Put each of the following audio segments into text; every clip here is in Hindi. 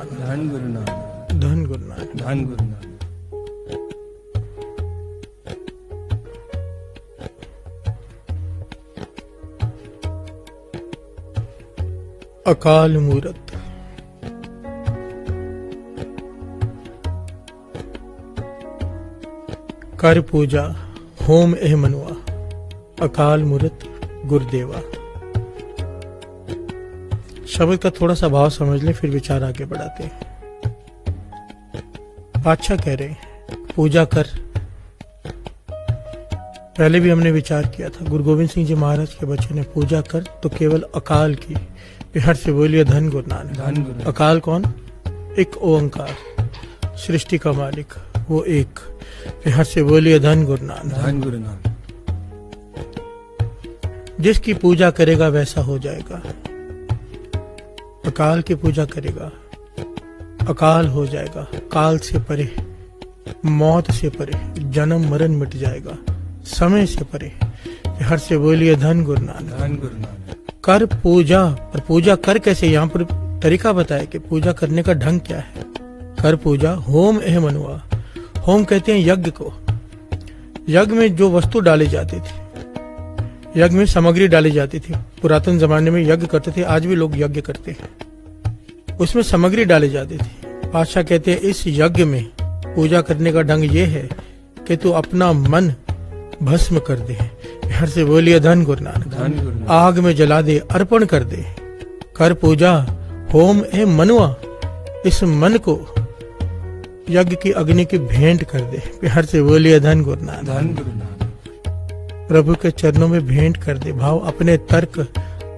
नानक, धन गुरु नानक, धन गुरु नानक। धन गुरु नानक। अकाल मूरत। कर पूजा होम एह मनुआ, अकाल मूरत गुरुदेवा। शब्द का थोड़ा सा भाव समझ लें, फिर विचार आगे बढ़ाते हैं। बादशाह कह रहे हैं पूजा कर। पहले भी हमने विचार किया था, गुरु गोविंद सिंह जी महाराज के बच्चे ने पूजा कर तो केवल अकाल की। बिहार से बोलिए धन गुरु नानक। धन गुरु। अकाल कौन? एक ओंकार, सृष्टि का मालिक, वो एक। बिहार से बोलिए धन गुरु नानक। धन गुरु नानक। जिसकी पूजा करेगा वैसा हो जाएगा। अकाल की पूजा करेगा, अकाल हो जाएगा। काल से परे, मौत से परे, जन्म मरण मिट जाएगा, समय से परे। हर से बोलिए धन गुरु नानक। धन गुरु नानक। कर पूजा। पर पूजा कर कैसे? यहाँ पर तरीका बताया कि पूजा करने का ढंग क्या है। कर पूजा होम एह मनुआ। होम कहते हैं यज्ञ को। यज्ञ में जो वस्तु डाली जाती थी, यज्ञ में सामग्री डाली जाती थी। पुरातन जमाने में यज्ञ करते थे, आज भी लोग यज्ञ करते हैं। उसमें सामग्री डाली जाती थी। बादशाह कहते हैं इस यज्ञ में पूजा करने का ढंग ये है कि तू अपना मन भस्म कर दे। हर से बोलिए धन गुरु नानक। धन गुरु नानक। आग में जला दे, अर्पण कर दे। कर पूजा होम ए मनुआ। इस मन को यज्ञ की अग्नि की भेंट कर दे। हर से बोलिए धन गुरु नानक। धन गुरु नानक। प्रभु के चरणों में भेंट कर दे। भाव अपने तर्क,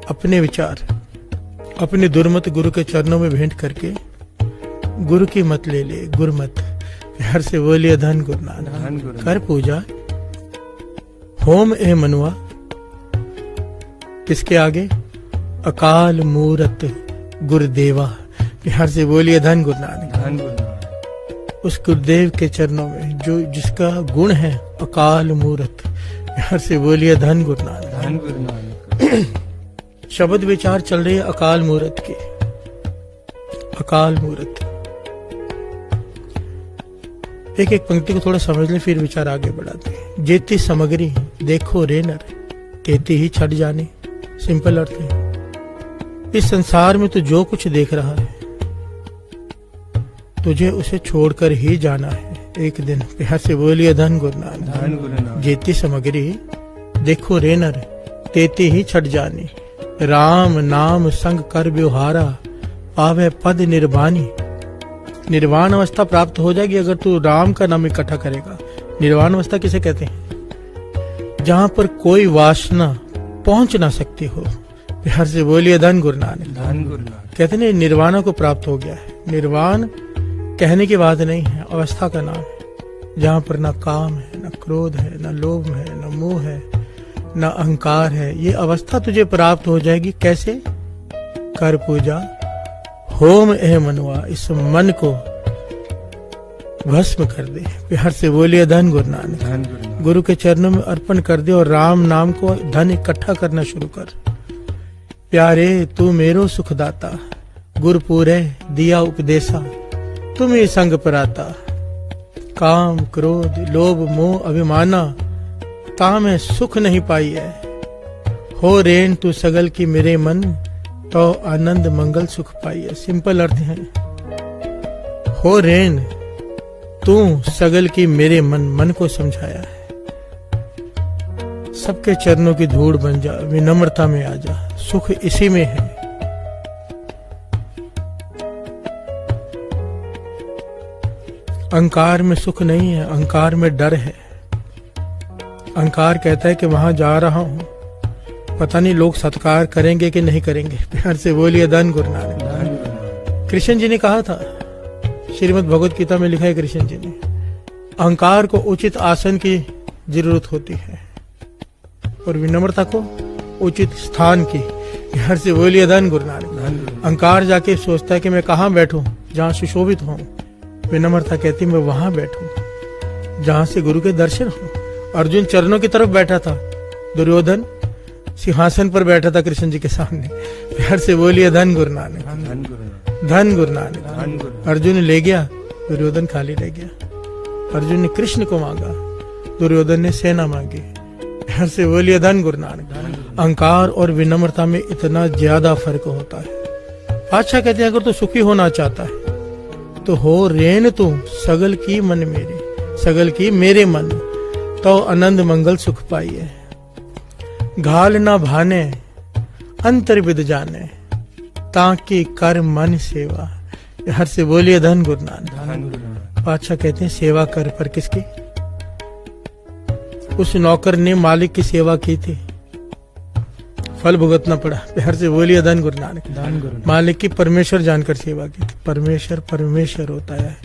अपने विचार, अपने दुर्मत गुरु के चरणों में भेंट करके गुरु की मत ले ले, गुरुमत। हर से बोलिए धन गुरु नानक। धन गुरु। कर पूजा होम ए मनुआ। किसके आगे? अकाल मूरत गुरुदेवा। बिहार से बोलिए धन गुरु नानक। धन गुरु नानक। उस गुरुदेव के चरणों में जो जिसका गुण है अकाल मूरत। बिहार से बोलिए धन गुरु नानक। धन गुरु नानक। शब्द विचार चल रही है अकाल मूरत के। अकाल मूरत, एक एक पंक्ति को थोड़ा समझ ले, फिर विचार आगे बढ़ाते हैं। जेती सामग्री देखो रे नर, कहती ही छट जाने। सिंपल अर्थ है, इस संसार में तो जो कुछ देख रहा है तुझे उसे छोड़कर ही जाना है एक दिन। बिहार से बोलिए धन गुरु नानक। धन गुरु नानक। जेती सामग्री देखो रे नर, तेती ही छट जानी। राम नाम संग कर व्यवहारा, पावे पद निर्वाणी। निर्वाण अवस्था प्राप्त हो जाएगी अगर तू राम का नाम इकट्ठा करेगा। निर्वाण अवस्था किसे कहते हैं? जहां पर कोई वासना पहुंच ना सकती हो। बिहार से बोलिए धन गुरु नानक। धन गुरु नानक। कहते हैं निर्वाणा को प्राप्त हो गया है। निर्वाण कहने की बात नहीं है, अवस्था का नाम है। जहां पर ना काम है, ना क्रोध है, ना लोभ है, ना मोह है, ना अहंकार है। ये अवस्था तुझे प्राप्त हो जाएगी। कैसे? कर पूजा होम एह मनुआ। इस मन को भस्म कर दे। बिहार से बोलिए धन गुरु नानक। धन गुरु नानक। गुरु के चरणों में अर्पण कर दे और राम नाम को धन इकट्ठा करना शुरू कर। प्यारे तू मेरो सुखदाता, गुरुपुरे दिया उपदेशा। तुम ही संग पराता, काम क्रोध लोभ मोह अभिमाना, तामे सुख नहीं पाई है। हो रेन तू सगल की मेरे मन, तो आनंद मंगल सुख पाई है। सिंपल अर्थ है, हो रेन तू सगल की मेरे मन, मन को समझाया है। सबके चरणों की धूड़ बन जा, विनम्रता में आ जा, सुख इसी में है। अहंकार में सुख नहीं है, अहंकार में डर है। अहंकार कहता है कि वहां जा रहा हूं, पता नहीं लोग सत्कार करेंगे कि नहीं करेंगे। प्यार से बोलिए धन गुरु नानक। कृष्ण जी ने कहा था, श्रीमद् भगवत गीता में लिखा है कृष्ण जी ने, अहंकार को उचित आसन की जरूरत होती है और विनम्रता को उचित स्थान की। प्यार से बोलिए धन गुरु नानक। अहंकार जाके सोचता है कि मैं कहाँ बैठूं जहां सुशोभित हूं। विनम्रता कहती मैं वहां बैठूं जहां से गुरु के दर्शन हो। अर्जुन चरणों की तरफ बैठा था, दुर्योधन सिंहासन पर बैठा था कृष्ण जी के सामने। प्यार से बोलिए धन गुरु नानक। धन गुरु नानक। धन गुरु नानक। धन गुरु अर्जुन ले गया, दुर्योधन खाली रह गया। अर्जुन ने कृष्ण को मांगा, दुर्योधन ने सेना मांगी। हर से बोलिए धन गुरु नानक। अहंकार और विनम्रता में इतना ज्यादा फर्क होता है। बादशाह कहते हैं अगर तू सुखी होना चाहता है तो हो रेन तू सगल की मन मेरे, सगल की मेरे मन, तो आनंद मंगल सुख पाइए। घाल ना भाने अंतर विद जाने, ताकि कर मन सेवा। हर से बोलिए धन गुरु नानक। धन गुरु नानक। बादशाह कहते हैं सेवा कर, पर किसकी? उस नौकर ने मालिक की सेवा की थी, फल भुगतना पड़ा। हर से बोलिए धन गुरु नानक। धन गुरु नानक। मालिक की परमेश्वर जानकर सेवा की थी। परमेश्वर परमेश्वर होता है।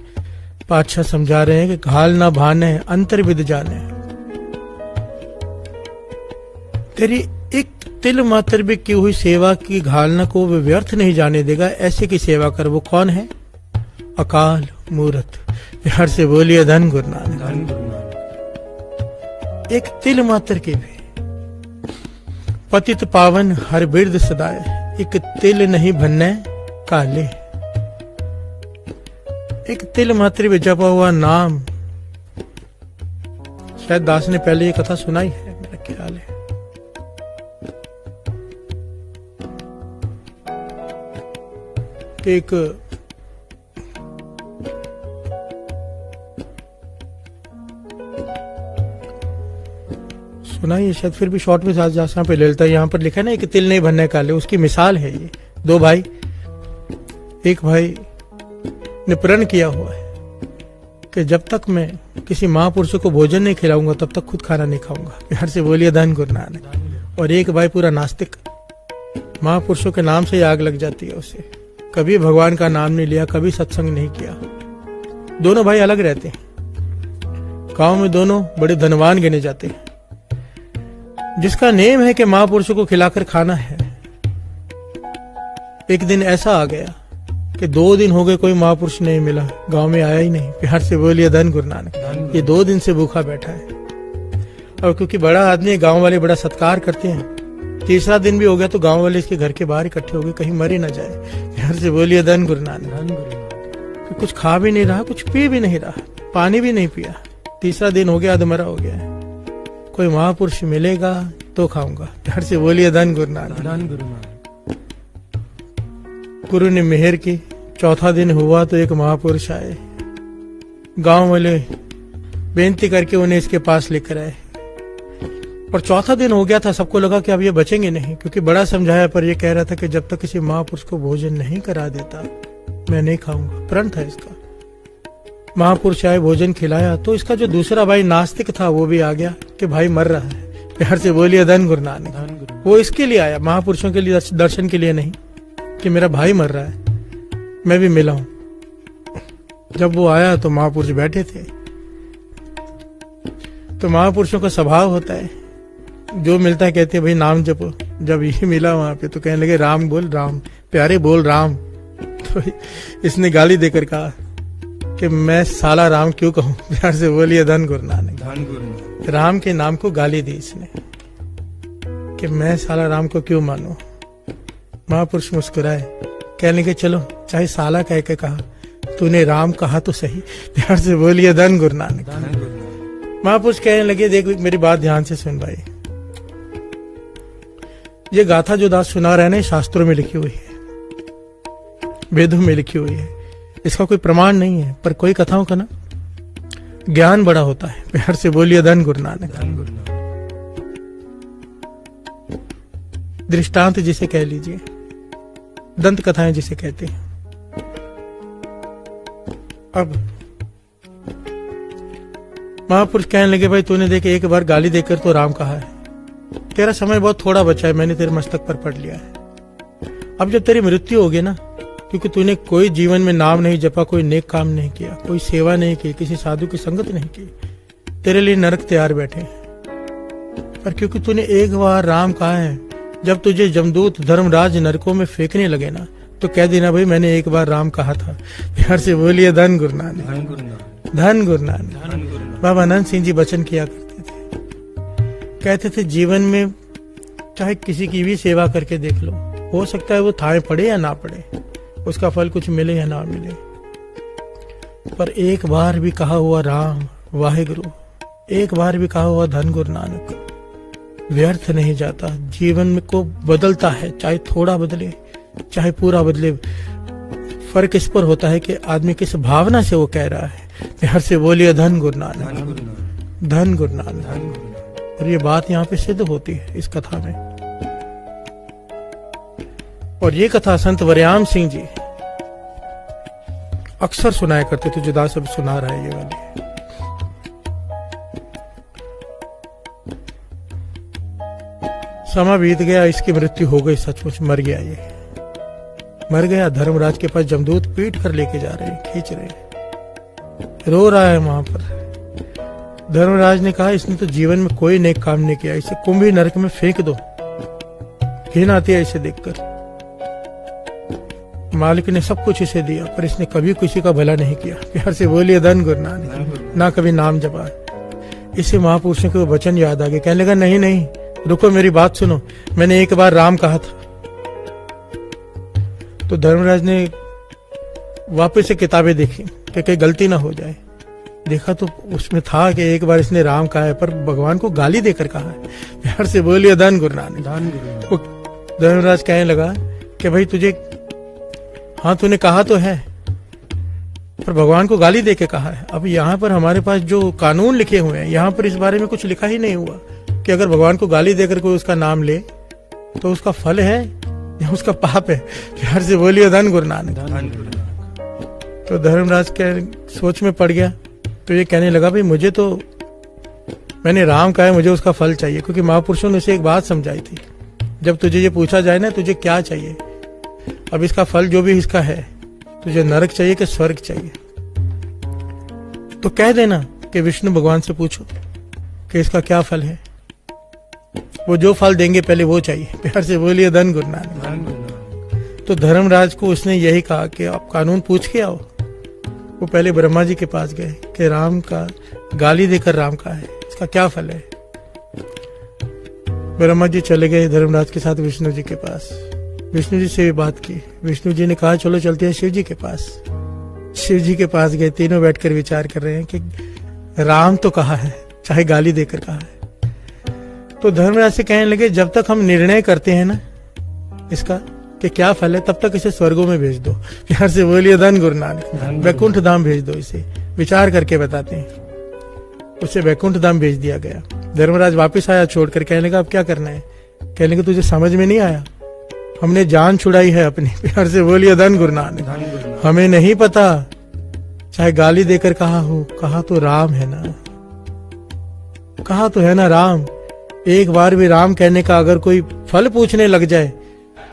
बादशाह समझा रहे हैं कि घाल ना भाने अंतर विद जाने, तेरी एक तिल मात्र भी की हुई सेवा की घालना को वो व्यर्थ नहीं जाने देगा। ऐसे की सेवा कर। वो कौन है? अकाल मूर्त। हर से बोलिए धन गुरु नानक। धन गुरु नानक। एक तिल मात्र के भी पतित पावन हर बिरद सदाए, एक तिल नहीं भन्ने काले। एक तिल मात्र भी जपा हुआ नाम, शायद दास ने पहले ये कथा सुनाई है, मेरा ख्याल है। एक सुनाई है शायद, फिर भी शॉर्ट में साथ जहां पे लेता है। यहाँ पर लिखा है ना, एक तिल नहीं भन्ने काले, उसकी मिसाल है ये। दो भाई, एक भाई ने प्रण किया हुआ है कि जब तक मैं किसी महापुरुष को भोजन नहीं खिलाऊंगा तब तक खुद खाना नहीं खाऊंगा। बिहार से बोलिए धन गुरु नानक। और एक भाई पूरा नास्तिक, महापुरुषों के नाम से ही आग लग जाती है उसे, कभी भगवान का नाम नहीं लिया, कभी सत्संग नहीं किया। दोनों भाई अलग रहते हैं, गांव में दोनों बड़े धनवान गिने जाते हैं। जिसका नेम है कि महापुरुषों को खिलाकर खाना है, एक दिन ऐसा आ गया कि 2 दिन हो गए कोई महापुरुष नहीं मिला, गांव में आया ही नहीं। प्यार से बोलिए धन गुरु नानक। ये 2 दिन से भूखा बैठा है, और क्योंकि बड़ा आदमी, गांव वाले बड़ा सत्कार करते हैं। तीसरा दिन भी हो गया तो गांव वाले इसके घर के बाहर इकट्ठे हो गए, कहीं मर ही ना जाए। प्यार से बोलिए धन गुरु नानक। कुछ खा भी नहीं रहा, कुछ पी भी नहीं रहा, पानी भी नहीं पिया। तीसरा दिन हो गया, अधमरा हो गया है। कोई महापुरुष मिलेगा तो खाऊंगा। प्यार से बोलिए धन गुरु नानक। धन गुरु नानक। गुरु ने मेहर की, चौथा दिन हुआ तो एक महापुरुष आए। गांव वाले बेनती करके उन्हें इसके पास लेकर आए, और चौथा दिन हो गया था। सबको लगा कि अब ये बचेंगे नहीं, क्योंकि बड़ा समझाया, पर ये कह रहा था कि जब तक किसी महापुरुष को भोजन नहीं करा देता मैं नहीं खाऊंगा। प्रण था इसका। महापुरुष आए, भोजन खिलाया, तो इसका जो दूसरा भाई नास्तिक था वो भी आ गया कि भाई मर रहा है। प्यार से बोलिए धन गुरु नानक। वो इसके लिए आया, महापुरुषों के लिए, दर्शन के लिए नहीं, कि मेरा भाई मर रहा है, मैं भी मिला हूं। जब वो आया तो महापुरुष बैठे थे। तो महापुरुषों का स्वभाव होता है, जो मिलता है कहते हैं भाई नाम जपो। जब ये मिला वहां पे तो कहने लगे राम बोल, राम प्यारे बोल राम। तो इसने गाली देकर कहा कि मैं साला राम क्यों कहूं। प्यार से बोलिए धन गुरु नानक। धन गुरु नानक। राम के नाम को गाली दी इसने कि मैं साला राम को क्यों मानूं। महापुरुष मुस्कुराए, कहने लगे चलो चाहे साला कह के कहा, तूने राम कहा तो सही। प्यार से बोलिए धन गुरु नानक। धन गुरु नानक। महापुरुष कहने लगे देख मेरी बात ध्यान से सुन भाई, ये गाथा जो दास सुना रहे हैं शास्त्रों में लिखी हुई है, वेदों में लिखी हुई है। इसका कोई प्रमाण नहीं है, पर कोई कथाओं का ना ज्ञान बड़ा होता है। प्यार से बोलिए धन गुरु नानक। धन गुरु नानक। दृष्टांत जिसे कह लीजिए, दंत कथाएं जिसे कहते हैं। अब महापुरुष कहने लगे भाई तूने देखे एक बार गाली देकर तो राम कहा है, तेरा समय बहुत थोड़ा बचा है, मैंने तेरे मस्तक पर पढ़ लिया है। अब जब तेरी मृत्यु होगी ना, क्योंकि तूने कोई जीवन में नाम नहीं जपा, कोई नेक काम नहीं किया, कोई सेवा नहीं की, किसी साधु की संगत नहीं की, तेरे लिए नरक तैयार बैठे हैं। पर क्योंकि तूने एक बार राम कहा है, जब तुझे जमदूत धर्मराज नरकों में फेंकने लगे ना, तो कह देना भाई मैंने एक बार राम कहा था। प्यार से बोलिए धन गुरु नानक। धन गुरु नानक। धन गुरु नानक। धन गुरु नानक। बाबा अनंत सिंह जी वचन किया करते थे, कहते थे जीवन में चाहे किसी की भी सेवा करके देख लो, हो सकता है वो थाए पड़े या ना पड़े, उसका फल कुछ मिले या ना मिले, पर एक बार भी कहा हुआ राम वाहेगुरु, एक बार भी कहा हुआ धन गुरु नानक व्यर्थ नहीं जाता, जीवन को बदलता है। चाहे थोड़ा बदले चाहे पूरा बदले, फर्क इस पर होता है कि आदमी किस भावना से वो कह रहा है। प्यार से बोलिए धन गुरु नानक, धन गुरु नानक। और ये बात यहाँ पे सिद्ध होती है इस कथा में। और ये कथा संत वरयाम सिंह जी अक्सर सुनाया करते थे। जुदा सब सुना रहा है ये वाली। समय बीत गया, इसकी मृत्यु हो गई, सचमुच मर गया, ये मर गया। धर्मराज के पास जमदूत पीट कर लेके जा रहे हैं, खींच रहे हैं, रो रहा है वहां पर। धर्मराज ने कहा इसने तो जीवन में कोई नेक काम नहीं किया, इसे कुंभी नरक में फेंक दो, घिन आती है इसे देखकर। मालिक ने सब कुछ इसे दिया पर इसने कभी किसी का भला नहीं किया। प्यार से बोलिए धन गुरु नानक, ना कभी नाम जपा। इसे महापुरुषों के वचन याद आ गए। कहने लगा नहीं नहीं रुको, मेरी बात सुनो, मैंने एक बार राम कहा था। तो धर्मराज ने वापस से किताबें देखी कि कहीं गलती ना हो जाए। देखा तो उसमें था कि एक बार इसने राम कहा है पर भगवान को गाली देकर कहा है। प्यार से बोलिए धन गुरु नानक। धर्मराज कहने लगा कि भाई तुझे, हाँ तूने कहा तो है पर भगवान को गाली देके कहा है। अब यहाँ पर हमारे पास जो कानून लिखे हुए हैं, यहाँ पर इस बारे में कुछ लिखा ही नहीं हुआ कि अगर भगवान को गाली देकर कोई उसका नाम ले तो उसका फल है या उसका पाप है। प्यार से बोलिए धन गुरु नानक। तो धर्मराज के सोच में पड़ गया, तो ये कहने लगा भाई मुझे तो, मैंने राम कहा है, मुझे उसका फल चाहिए। क्योंकि महापुरुषों ने उसे एक बात समझाई थी, जब तुझे ये पूछा जाए ना तुझे क्या चाहिए, अब इसका फल जो भी इसका है, तुझे नरक चाहिए कि स्वर्ग चाहिए, तो कह देना कि विष्णु भगवान से पूछो कि इसका क्या फल है, वो जो फल देंगे पहले वो चाहिए। प्यार से बोलिए धन गुरु नानक। तो धर्मराज को उसने यही कहा कि आप कानून पूछ के आओ। वो पहले ब्रह्मा जी के पास गए कि राम का गाली देकर राम का है, इसका क्या फल है। ब्रह्मा जी चले गए धर्मराज के साथ विष्णु जी के पास। विष्णु जी से भी बात की। विष्णु जी ने कहा चलो चलते हैं शिव जी के पास। शिव जी के पास गए, तीनों बैठकर विचार कर रहे हैं कि राम तो कहा है, चाहे गाली देकर कहा है। तो धर्मराज से कहने लगे जब तक हम निर्णय करते हैं ना इसका कि क्या फल है, तब तक इसे स्वर्गों में भेज दो। प्यार से बोलिए धन गुरु नानक। वैकुंठ धाम भेज दो इसे, विचार करके बताते हैं। उसे वैकुंठ धाम भेज दिया गया। धर्मराज वापस आया छोड़कर, कहने लगा अब क्या करना है। कहने लगा तुझे समझ में नहीं आया, हमने जान छुड़ाई है अपनी। प्यार से बोलिए धन गुरु नानक। हमें नहीं पता, चाहे गाली देकर कहा हो, कहा तो राम है ना, कहा तो है ना राम। एक बार भी राम कहने का अगर कोई फल पूछने लग जाए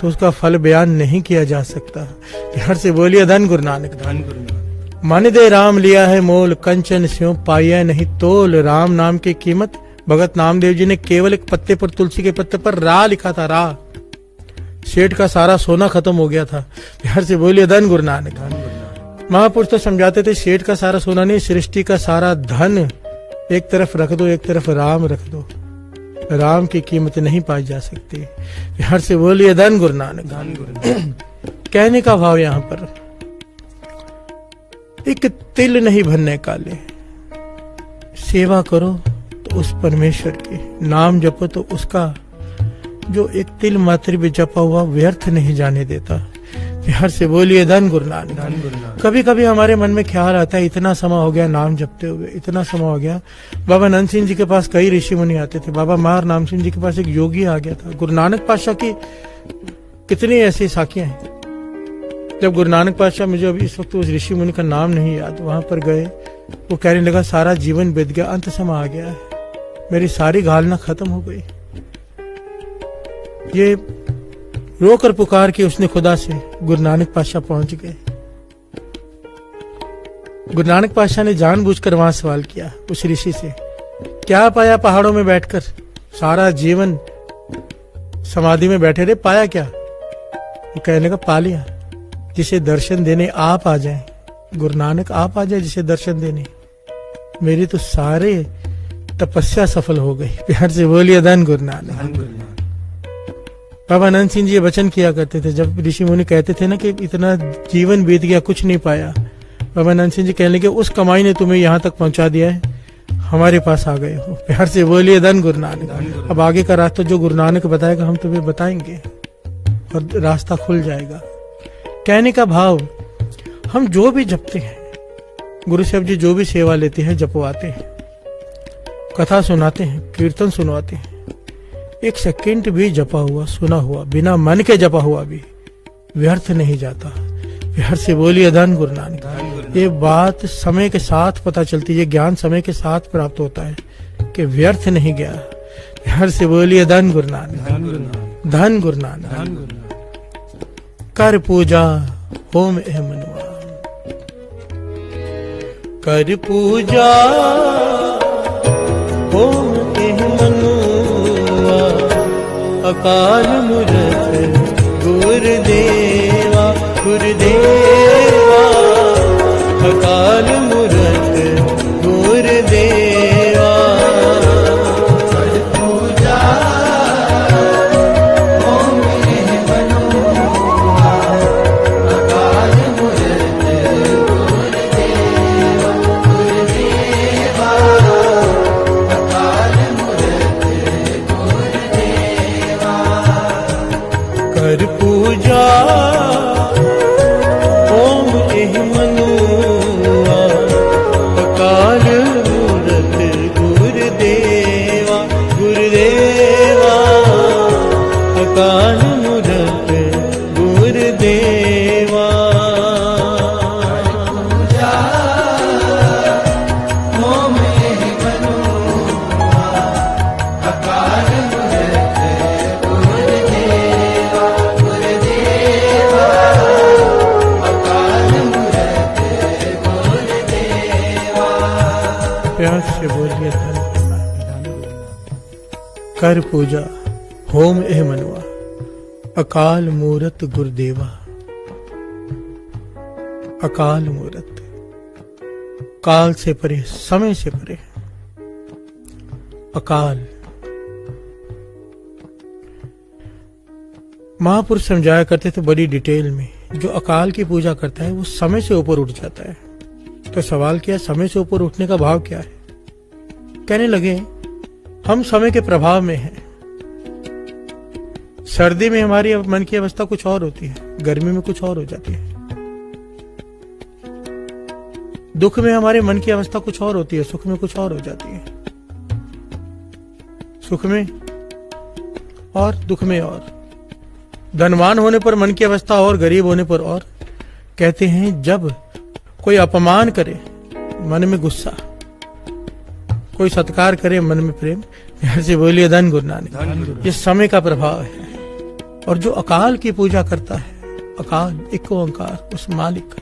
तो उसका फल बयान नहीं किया जा सकता। प्यार से बोलिए धन गुरु नानक। मन दे राम लिया है मोल, कंचन स्यों पाया नहीं तोल। राम नाम की कीमत भगत नामदेव जी ने केवल एक पत्ते पर, तुलसी के पत्ते पर रा लिखा था, रा। सेठ का सारा सोना खत्म हो गया था। प्यार से बोलिए धन गुरु नानक। महापुरुष तो समझाते थे सेठ का सारा सोना नहीं, सृष्टि का सारा धन एक तरफ रख दो, एक तरफ राम रख दो, राम की कीमत नहीं पाई जा सकती। प्यार से बोलिए धन गुरु नानक। कहने का भाव यहाँ पर, एक तिल नहीं भरने काले, सेवा करो तो उस परमेश्वर की, नाम जपो तो उसका, जो एक तिल मात्र भी जपा हुआ व्यर्थ नहीं जाने देता। प्यार से बोलिए धन गुरु नानक। कभी कभी हमारे मन में ख्याल आता है इतना समय हो गया नाम जपते हुए, इतना समय हो गया। बाबा नंद सिंह जी के पास कई ऋषि मुनि आते थे, बाबा मार नाम सिंह जी के पास एक योगी आ गया था। गुरु नानक पातशाह की कितनी ऐसी साखियां हैं। जब गुरु नानक पातशाह, मुझे अभी इस वक्त उस ऋषि मुनि का नाम नहीं याद, वहां पर गए, वो कहने लगा सारा जीवन बीत गया, अंत समय आ गया है, मेरी सारी घालना खत्म हो गई। ये रोकर पुकार के उसने खुदा से गुरु नानक पातशाह पहुंच गए। गुरु नानक पातशाह ने जानबूझकर वहां सवाल किया उस ऋषि से, क्या पाया पहाड़ों में बैठकर, सारा जीवन समाधि में बैठे रहे, पाया क्या। वो कहने का पा लिया, जिसे दर्शन देने आप आ जाएं, गुरु नानक आप आ जाए जिसे दर्शन देने, मेरी तो सारे तपस्या सफल हो गई। प्यार से बोलिए धन गुरु नानक। बाबा आनंद सिंह जी ये वचन किया करते थे, जब ऋषि मुनि कहते थे ना कि इतना जीवन बीत गया कुछ नहीं पाया, बाबा आनंद सिंह जी कहने लगे उस कमाई ने तुम्हें यहाँ तक पहुंचा दिया है, हमारे पास आ गए हो। प्यार से बोलिए धन गुरु नानक। अब आगे का रास्ता जो गुरु नानक बताएगा हम तुम्हें बताएंगे और रास्ता खुल जाएगा। कहने का भाव, हम जो भी जपते हैं, गुरु साहब जी जो भी सेवा लेते हैं, जपवाते हैं, कथा सुनाते हैं, कीर्तन सुनवाते हैं, एक सेकंड भी जपा हुआ सुना हुआ बिना मन के जपा हुआ भी व्यर्थ नहीं जाता। प्यार से बोलिए धन गुरु नानक। ये बात समय के साथ पता चलती है, ये ज्ञान समय के साथ प्राप्त होता है कि व्यर्थ नहीं गया। प्यार से बोलिए धन गुरु नानक, धन गुरु नानक। कर पूजा होम एह मनुआ, कर पूजा होम एह मनुआ, अकाल मूरत गुरुदेवा गुरुदेवा, अकाल मूरत गुरुदेवा। कर पूजा होम एह मनुआ, अकाल मूरत गुरुदेवा गुरुदेवा, अकाल मूरत गुरुदेवा। कर पूजा ओम एह मनुआ, अकाल मूरत गुरुदेवा गुरुदेवा, अकाल मूरत गुरुदेवा। पूजा ओम एह मनुआ, अकाल मूरत गुरुदेवा गुरुदेवा, अकाल मूरत गुरुदेवा। प्यार से बोलिए धन कर पूजा होम एह मनुआ, अकाल मूरत गुरुदेवा, अकाल मूरत। काल से परे, समय से परे अकाल। महापुरुष समझाया करते थे बड़ी डिटेल में, जो अकाल की पूजा करता है वो समय से ऊपर उठ जाता है। तो सवाल किया, समय से ऊपर उठने का भाव क्या है? कहने लगे हम समय के प्रभाव में हैं। सर्दी में हमारी मन की अवस्था कुछ और होती है, गर्मी में कुछ और हो जाती है। दुख में हमारे मन की अवस्था कुछ और होती है, सुख में कुछ और हो जाती है। सुख में और दुख में और, धनवान होने पर मन की अवस्था और, गरीब होने पर और। कहते हैं जब कोई अपमान करे मन में गुस्सा, कोई सत्कार करे मन में प्रेम। यहाँ से बोलिए धन गुरु नानक। ये समय का प्रभाव है। और जो अकाल की पूजा करता है, अकाल एक ओंकार, उस मालिक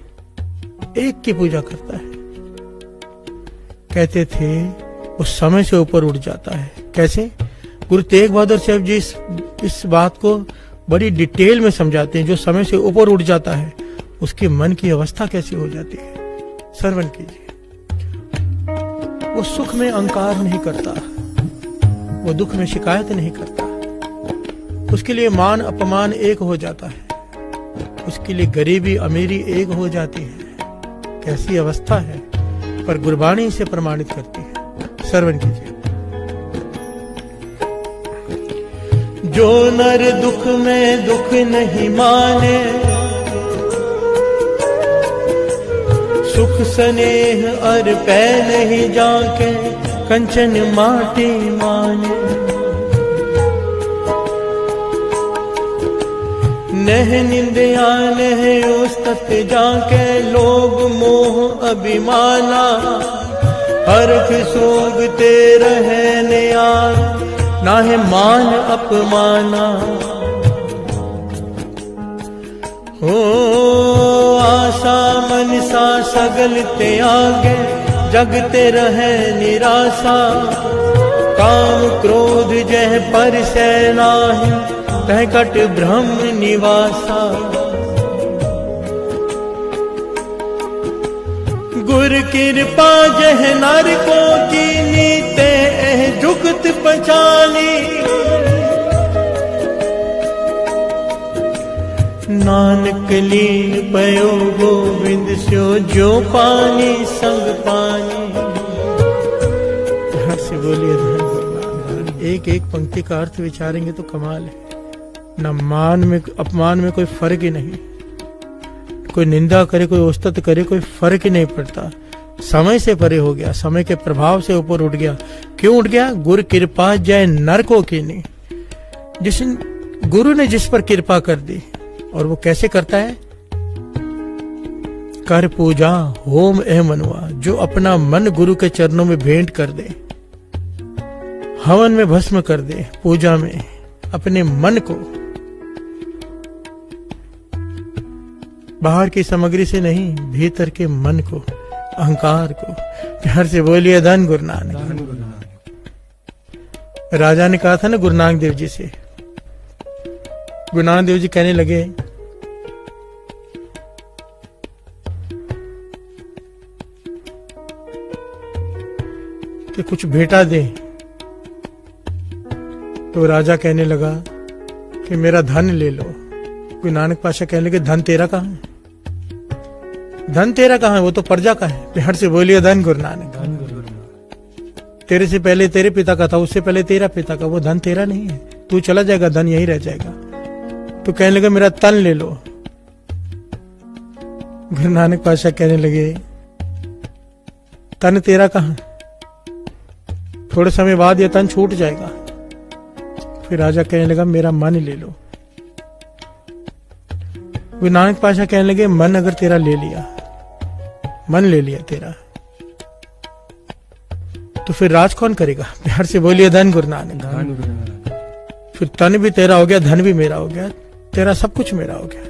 एक की पूजा करता है, कहते थे उस समय से ऊपर उठ जाता है। कैसे? गुरु तेग बहादुर साहब जी इस बात को बड़ी डिटेल में समझाते हैं। जो समय से ऊपर उठ जाता है उसके मन की अवस्था कैसी हो जाती है, श्रवण कीजिए। वो सुख में अहंकार नहीं करता, वो दुख में शिकायत नहीं करता, उसके लिए मान अपमान एक हो जाता है, उसके लिए गरीबी अमीरी एक हो जाती है। कैसी अवस्था है, पर गुरबाणी इसे प्रमाणित करती है। श्रवण कीजिए। जो नर दुख में दुख नहीं माने, सुख स्नेह अर पै नहीं जाके, कंचन माटी माने। नह निंदया नह उस्तत जाके, लोभ मोह अभिमाना, हर्ष सोगते रहे नियार, नाहे मान अपमाना। हो आशा मनसा सगल त्यागे, जगते रहे निराशा, काम क्रोध जह पर सै नाहि, तह कट ब्रह्म निवासा। गुर कृपा जह नर को कीनी, ते जुगत पहचानी, नानक लीन पयो गोविंद स्यो जो पानी संग पानी। हर से बोलिए धन गुरु। एक एक पंक्ति का अर्थ विचारेंगे तो कमाल है। न मान में अपमान में कोई फर्क ही नहीं, कोई निंदा करे कोई उस्तत करे कोई फर्क ही नहीं पड़ता। समय से परे हो गया, समय के प्रभाव से ऊपर उठ गया। क्यों उठ गया? गुरु कृपा जय नर को कीनी। जिस गुरु ने जिस पर कृपा कर दी, और वो कैसे करता है? कर पूजा होम एह मनुआ, जो अपना मन गुरु के चरणों में भेंट कर दे, हवन में भस्म कर दे, पूजा में अपने मन को, बाहर की सामग्री से नहीं, भीतर के मन को, अहंकार को। प्यार से बोलिए धन गुरु नानक। राजा ने कहा था ना गुरु नानक देव जी से, गुरु नानक देव जी कहने लगे कि कुछ भेंटा दे। तो राजा कहने लगा कि मेरा धन ले लो। गुरु नानक पातशाह कहने लगे धन तेरा कहाँ है? धन तेरा कहाँ है? वो तो प्रजा का है। प्यार से बोलिए धन गुरु नानक। तेरे से पहले तेरे पिता का था, उससे पहले तेरा पिता का। वो धन तेरा नहीं है, तू चला जाएगा, धन यही रह जाएगा। तो कहने लगे मेरा तन ले लो। गुरु नानक पातशाह कहने लगे तन तेरा कहाँ? थोड़े समय बाद यह तन छूट जाएगा। फिर राजा कहने लगा मेरा मन ले लो। गुरु नानक पातशाह कहने लगे मन अगर तेरा ले लिया, मन ले लिया तेरा, तो फिर राज कौन करेगा? प्यार से बोलिए धन गुरु नानक। फिर तन भी तेरा हो गया, धन भी मेरा हो गया, तेरा सब कुछ मेरा हो गया।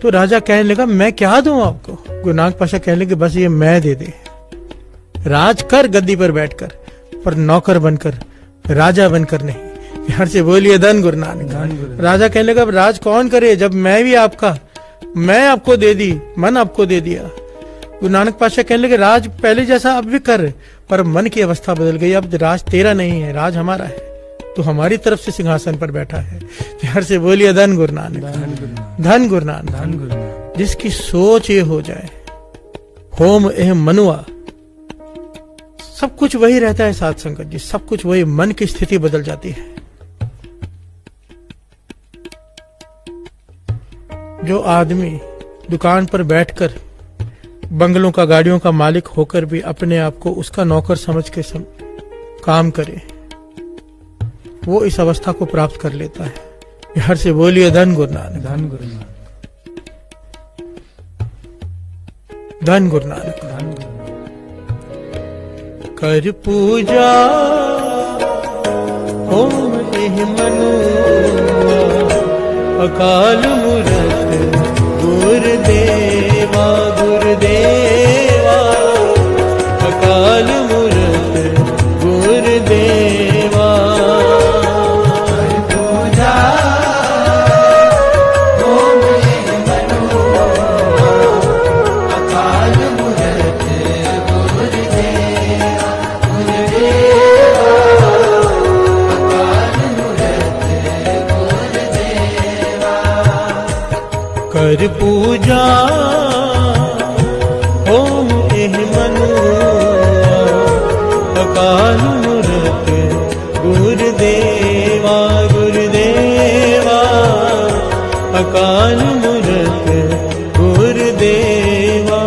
तो राजा कहने लगा मैं क्या दूं आपको? गुरु नानक पातशाह कहने लगे बस ये मैं दे दे। राज कर गद्दी पर बैठकर, पर नौकर बनकर, राजा बनकर नहीं। प्यार से बोलिए धन गुरु नानक। राजा कहने लगा राज कौन करे जब मैं भी आपका, मैं आपको दे दी, मन आपको दे दिया। गुरु नानक पातशाह कहने लगे राज पहले जैसा अब भी कर, पर मन की अवस्था बदल गई। अब राज तेरा नहीं है, राज हमारा है। तो हमारी तरफ से सिंहासन पर बैठा है। प्यार से बोलिए धन गुरु नानक। धन गुरु नानक। जिसकी सोच ये हो जाए होम एह मनुआ, सब कुछ वही रहता है। साथ संगत जी, सब कुछ वही, मन की स्थिति बदल जाती है। जो आदमी दुकान पर बैठकर बंगलों का, गाड़ियों का मालिक होकर भी अपने आप को उसका नौकर समझ के काम करे, वो इस अवस्था को प्राप्त कर लेता है। प्यार से बोलिए धन गुरु नानक। धन गुरु नानक। धन गुरु नानक। कर पूजा होम एह मनुआ, अकाल मूरत गुरुदेवा गुरुदेवा, अकाल मूरत गुरुदेवा। पूजा होम एह मनुआ, अकाल मूरत गुरुदेवा गुरुदेवा, अकाल मूरत गुरुदेवा। कर पूजा होम एह मनुआ, अकाल मूरत गुरुदेवा गुरुदेवा, अकाल मूरत गुरुदेवा।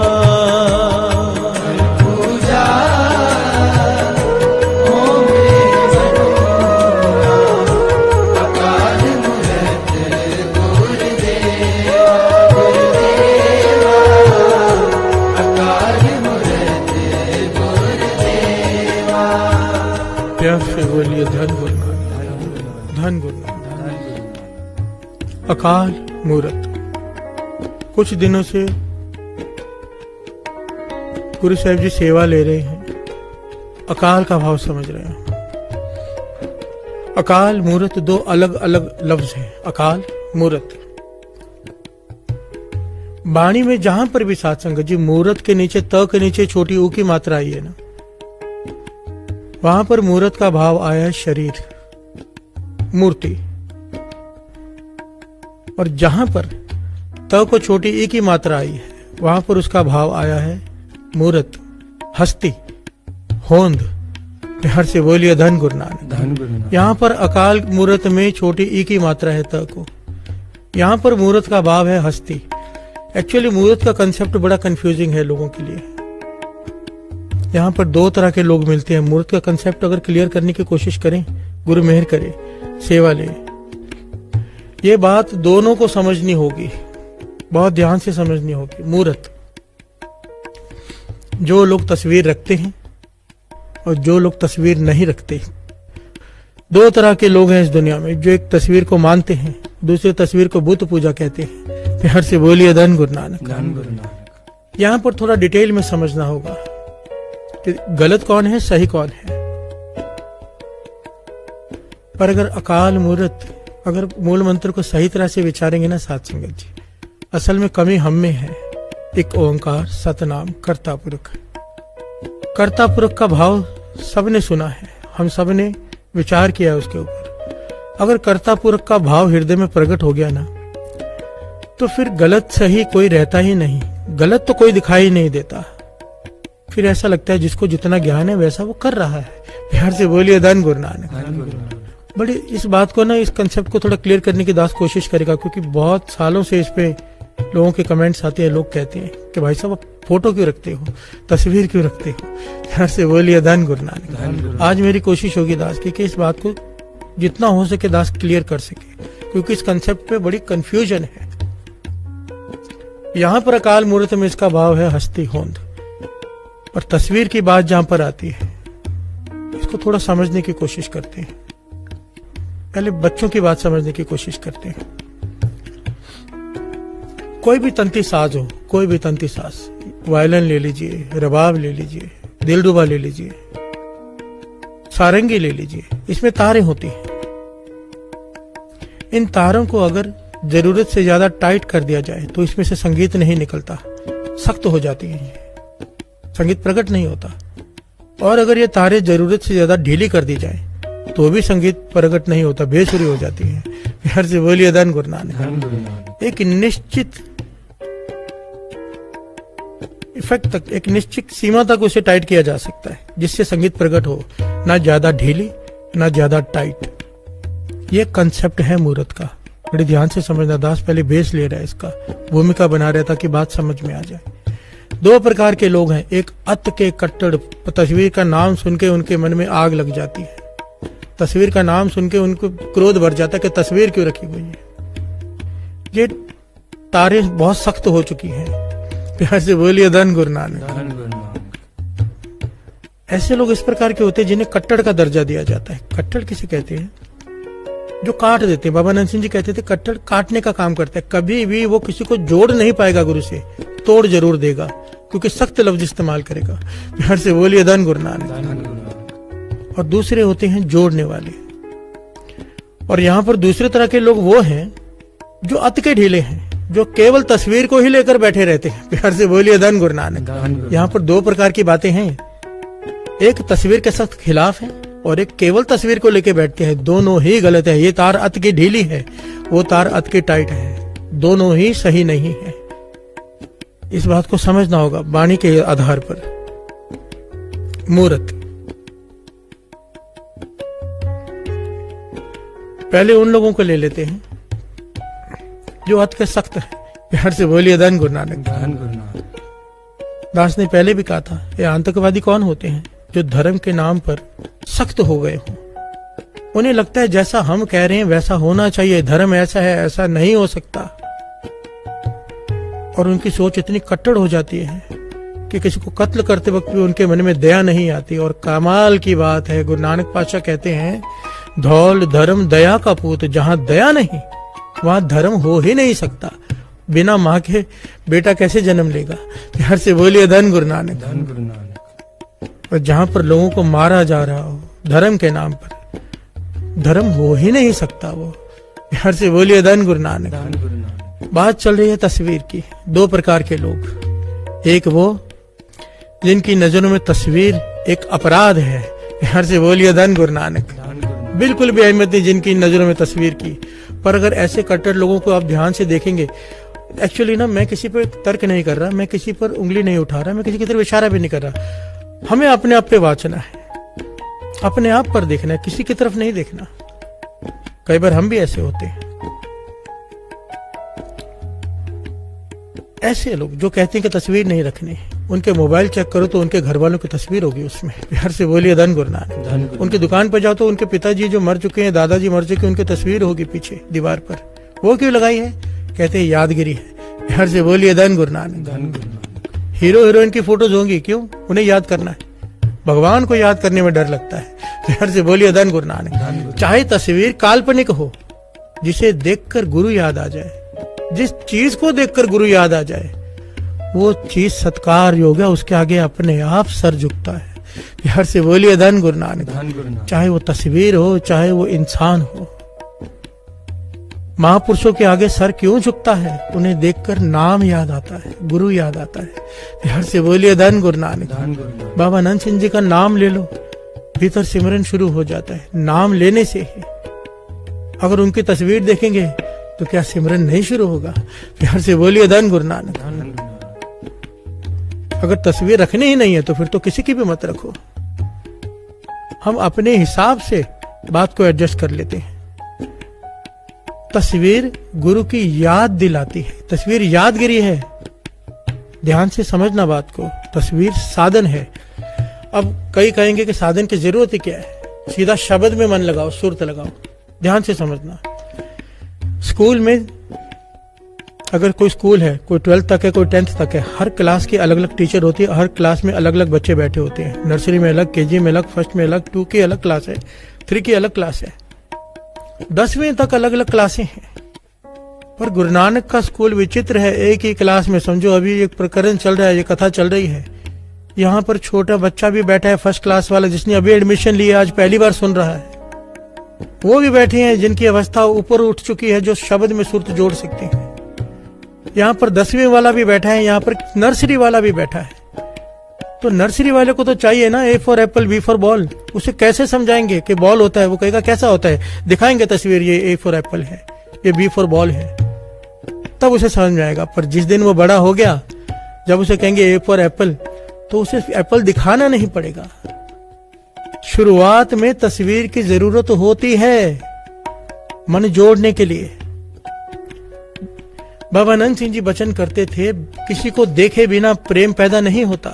पूजा होम एह मनुआ, अकाल मूरत गुरुदेवा गुरुदेवा, अकाल मूरत गुरुदेवा। प्यार से बोलिए धन गुरु नानक। धन गुरु नानक। अकाल मूरत। कुछ दिनों से गुरु साहिब जी सेवा ले रहे हैं, अकाल का भाव समझ रहे हैं। अकाल मूरत दो अलग अलग लफ्ज हैं। अकाल मूरत, वाणी में जहां पर भी साथ संगत जी मूरत के नीचे, त के नीचे छोटी ऊ की मात्रा आई है ना, वहां पर मूरत का भाव आया है शरीर, मूर्ति। और जहां पर त को छोटी ई की मात्रा आई है, वहां पर उसका भाव आया है मूर्त, हस्ती, होंद। प्यार से बोलिए धन गुरु नानक। धन गुरु नानक। यहाँ पर अकाल मूर्त में छोटी ई की मात्रा है त को, यहाँ पर मूर्त का भाव है हस्ती। एक्चुअली मूर्त का कंसेप्ट बड़ा कंफ्यूजिंग है लोगों के लिए। यहाँ पर दो तरह के लोग मिलते हैं। मूर्त का कंसेप्ट अगर क्लियर करने की कोशिश करें, गुरु मेहर करे, सेवा ले, ये बात दोनों को समझनी होगी, बहुत ध्यान से समझनी होगी। मूर्त, जो लोग तस्वीर रखते हैं और जो लोग तस्वीर नहीं रखते, दो तरह के लोग हैं इस दुनिया में। जो एक तस्वीर को मानते हैं, दूसरी तस्वीर को बुत पूजा कहते हैं। प्यार से बोलिए धन गुरु नानक। धन गुरु नानक। यहाँ पर थोड़ा डिटेल में समझना होगा कि गलत कौन है, सही कौन है। पर अगर अकाल मूर्त, अगर मूल मंत्र को सही तरह से विचारेंगे ना साथ संगत जी, असल में कमी हम में है। एक ओंकार, सतनाम, कर्ता पुरुष। कर्ता पुरुष का भाव सबने सुना है, हम सबने विचार किया उसके ऊपर। अगर कर्ता पुरुष का भाव हृदय में प्रकट हो गया ना, तो फिर गलत सही कोई रहता ही नहीं। गलत तो कोई दिखाई नहीं देता। फिर ऐसा लगता है जिसको जितना ज्ञान है वैसा वो कर रहा है। प्यार से बोलिए धन गुरु नानक। धन गुरु नानक। बड़ी इस बात को ना, इस कंसेप्ट को थोड़ा क्लियर करने की दास कोशिश करेगा, क्योंकि बहुत सालों से इस पे लोगों के कमेंट्स आते हैं। लोग कहते हैं कि भाई साहब आप फोटो क्यों रखते हो, तस्वीर क्यों रखते हो। प्यार से बोलिए धन गुरु नानक। आज मेरी कोशिश होगी दास की कि इस बात को जितना हो सके दास क्लियर कर सके, क्योंकि इस कंसेप्ट पे बड़ी कंफ्यूजन है। यहाँ पर अकाल मूर्त में इसका भाव है हस्ती, होंद। और तस्वीर की बात जहां पर आती है, इसको थोड़ा समझने की कोशिश करते हैं। पहले बच्चों की बात समझने की कोशिश करते हैं। कोई भी तंती साज हो, कोई भी तंती साज, वायलिन ले लीजिए, रबाब ले लीजिए, दिलरुबा ले लीजिए, सारंगी ले लीजिए, इसमें तारें होती हैं। इन तारों को अगर जरूरत से ज्यादा टाइट कर दिया जाए तो इसमें से संगीत नहीं निकलता, सख्त हो जाती है, संगीत प्रकट नहीं होता। और अगर ये तारे जरूरत से ज्यादा ढीली कर दी जाए तो भी संगीत प्रकट नहीं होता, बेसुरी हो जाती है। प्यार से बोलिए धन गुरु नानक। एक निश्चित इफेक्ट तक, एक निश्चित सीमा तक उसे टाइट किया जा सकता है जिससे संगीत प्रकट हो, ना ज्यादा ढीली ना ज्यादा टाइट। ये कंसेप्ट है मूर्त का, बड़े ध्यान से समझना। दास पहले बेस ले रहा है, इसका भूमिका बना रहा था कि बात समझ में आ जाए। दो प्रकार के लोग हैं। एक अत के कट्टर, तस्वीर का नाम सुन के उनके मन में आग लग जाती है, तस्वीर का नाम सुन के उनको क्रोध भर जाता है कि तस्वीर क्यों रखी हुई है। ये तारे बहुत सख्त हो चुकी हैं। प्यार से बोलिए धन गुरु नानक। ऐसे लोग इस प्रकार के होते हैं जिन्हें कट्टर का दर्जा दिया जाता है। कट्टर किसे कहते हैं? जो काट देते हैं। बाबा नंद सिंह जी कहते थे कट्टर काटने का काम करता है। कभी भी वो किसी को जोड़ नहीं पाएगा गुरु से, तोड़ जरूर देगा, क्योंकि सख्त लफ्ज इस्तेमाल करेगा। प्यार से बोलिए धन गुरु नानक। और दूसरे होते हैं जोड़ने वाले। और यहाँ पर दूसरे तरह के लोग वो हैं जो अत के ढीले हैं, जो केवल तस्वीर को ही लेकर बैठे रहते हैं। प्यार से बोलिए धन गुरु नानक। यहाँ पर दो प्रकार की बातें हैं। एक तस्वीर के सख्त खिलाफ है और एक केवल तस्वीर को लेकर बैठते हैं। दोनों ही गलत है। ये तार अत की ढीली है, वो तार अत की टाइट है। दोनों ही सही नहीं है। इस बात को समझना होगा वाणी के आधार पर। मूर्त, पहले उन लोगों को ले लेते हैं जो अत के सख्त है। प्यार से बोलिए धन गुरु नानक। दास ने पहले भी कहा था, ये आतंकवादी कौन होते हैं? जो धर्म के नाम पर सख्त हो गए हों। उन्हें लगता है जैसा हम कह रहे हैं वैसा होना चाहिए, धर्म ऐसा है, ऐसा नहीं हो सकता। और उनकी सोच इतनी कट्टर हो जाती है कि किसी को कत्ल करते वक्त भी उनके मन में दया नहीं आती। और कमाल की बात है, गुरु नानक पातशाह कहते हैं, धौल धर्म दया का पूत, जहां दया नहीं वहां धर्म हो ही नहीं सकता। बिना माँ के बेटा कैसे जन्म लेगा? प्यार से बोलिए धन गुरु नानक। और जहां पर लोगों को मारा जा रहा हो धर्म के नाम पर, धर्म हो ही नहीं सकता वो। प्यार से बोलिए धन गुरु नानक। बात चल रही है तस्वीर की। दो प्रकार के लोग, एक वो जिनकी नजरों में तस्वीर एक अपराध है। प्यार से बोलिए धन गुरु नानक। बिल्कुल भी अहमियत नहीं जिनकी नजरों में तस्वीर की। पर अगर ऐसे कट्टर लोगों को आप ध्यान से देखेंगे, एक्चुअली ना मैं किसी पर तर्क नहीं कर रहा, मैं किसी पर उंगली नहीं उठा रहा, मैं किसी की तरफ इशारा भी नहीं कर रहा। हमें अपने आप पे वाचना है, अपने आप पर देखना है, किसी की तरफ नहीं देखना। कई बार हम भी ऐसे होते हैं। ऐसे लोग जो कहते हैं कि तस्वीर नहीं रखनी, उनके मोबाइल चेक करो तो उनके घर वालों की तस्वीर होगी उसमें। प्यार से बोलिए धन गुरु नानक। उनकी दुकान पर जाओ तो उनके पिताजी जो मर चुके हैं, दादाजी मर चुके हैं, उनकी तस्वीर होगी पीछे दीवार पर। वो क्यों लगाई है? कहते हैं यादगिरी है। प्यार से बोलिए धन गुरु नानक। हीरो हीरोइन की फोटोज होंगी, क्यों? उन्हें याद करना है। भगवान को याद करने में डर लगता है। प्यार से बोलिए धन गुरु नानक। चाहे तस्वीर काल्पनिक हो, जिसे देखकर गुरु याद आ जाए, जिस चीज को देखकर गुरु याद आ जाए, वो चीज सत्कार योग्य, उसके आगे अपने आप सर झुकता है। प्यार से बोलिए धन गुरु नानक। चाहे वो तस्वीर हो, चाहे वो इंसान हो। महापुरुषों के आगे सर क्यों झुकता है? उन्हें देखकर नाम याद आता है, गुरु याद आता है। प्यार से बोलिए धन गुरु नानक। बाबा अनंत सिंह जी का नाम ले लो, भीतर सिमरन शुरू हो जाता है नाम लेने से ही। अगर उनकी तस्वीर देखेंगे तो क्या सिमरन नहीं शुरू होगा? प्यार से बोलिए धन गुरु नानक। अगर तस्वीर रखनी ही नहीं है तो फिर तो किसी की भी मत रखो। हम अपने हिसाब से बात को एडजस्ट कर लेते हैं। तस्वीर गुरु की याद दिलाती है, तस्वीर यादगिरी है। ध्यान से समझना बात को। तस्वीर साधन है। अब कई कहेंगे कि साधन की जरूरत ही क्या है? सीधा शब्द में मन लगाओ, सुरत लगाओ। ध्यान से समझना। स्कूल में अगर कोई स्कूल है, कोई 12th तक है, कोई 10th तक है, हर क्लास की अलग अलग टीचर होती है, हर क्लास में अलग अलग बच्चे बैठे होते हैं। नर्सरी में अलग, केजी में अलग, फर्स्ट में अलग, 2 की अलग क्लास है, 3 की अलग क्लास है, 10वीं तक अलग अलग क्लासें हैं। पर गुरु नानक का स्कूल विचित्र है। एक ही क्लास में समझो अभी एक प्रकरण चल रहा है, ये कथा चल रही है, यहाँ पर छोटा बच्चा भी बैठा है, फर्स्ट क्लास वाला, जिसने अभी एडमिशन लिया, आज पहली बार सुन रहा है। वो भी बैठे हैं जिनकी अवस्था ऊपर उठ चुकी है, जो शब्द में सुरत जोड़ सकते हैं। यहाँ पर 10वीं वाला भी बैठा है, यहाँ पर नर्सरी वाला भी बैठा है। तो नर्सरी वाले को तो चाहिए ना A for Apple, B for ball. उसे कैसे समझाएंगे कि बॉल होता है? वो कहेगा कैसा होता है? दिखाएंगे तस्वीर, ये A फॉर एप्पल है, ये B फॉर बॉल है, तब उसे समझ में आएगा। पर जिस दिन वो बड़ा हो गया, जब उसे कहेंगे A फॉर एप्पल, तो उसे एप्पल दिखाना नहीं पड़ेगा। शुरुआत में तस्वीर की जरूरत होती है मन जोड़ने के लिए। बाबा अनंत सिंह जी वचन करते थे, किसी को देखे बिना प्रेम पैदा नहीं होता,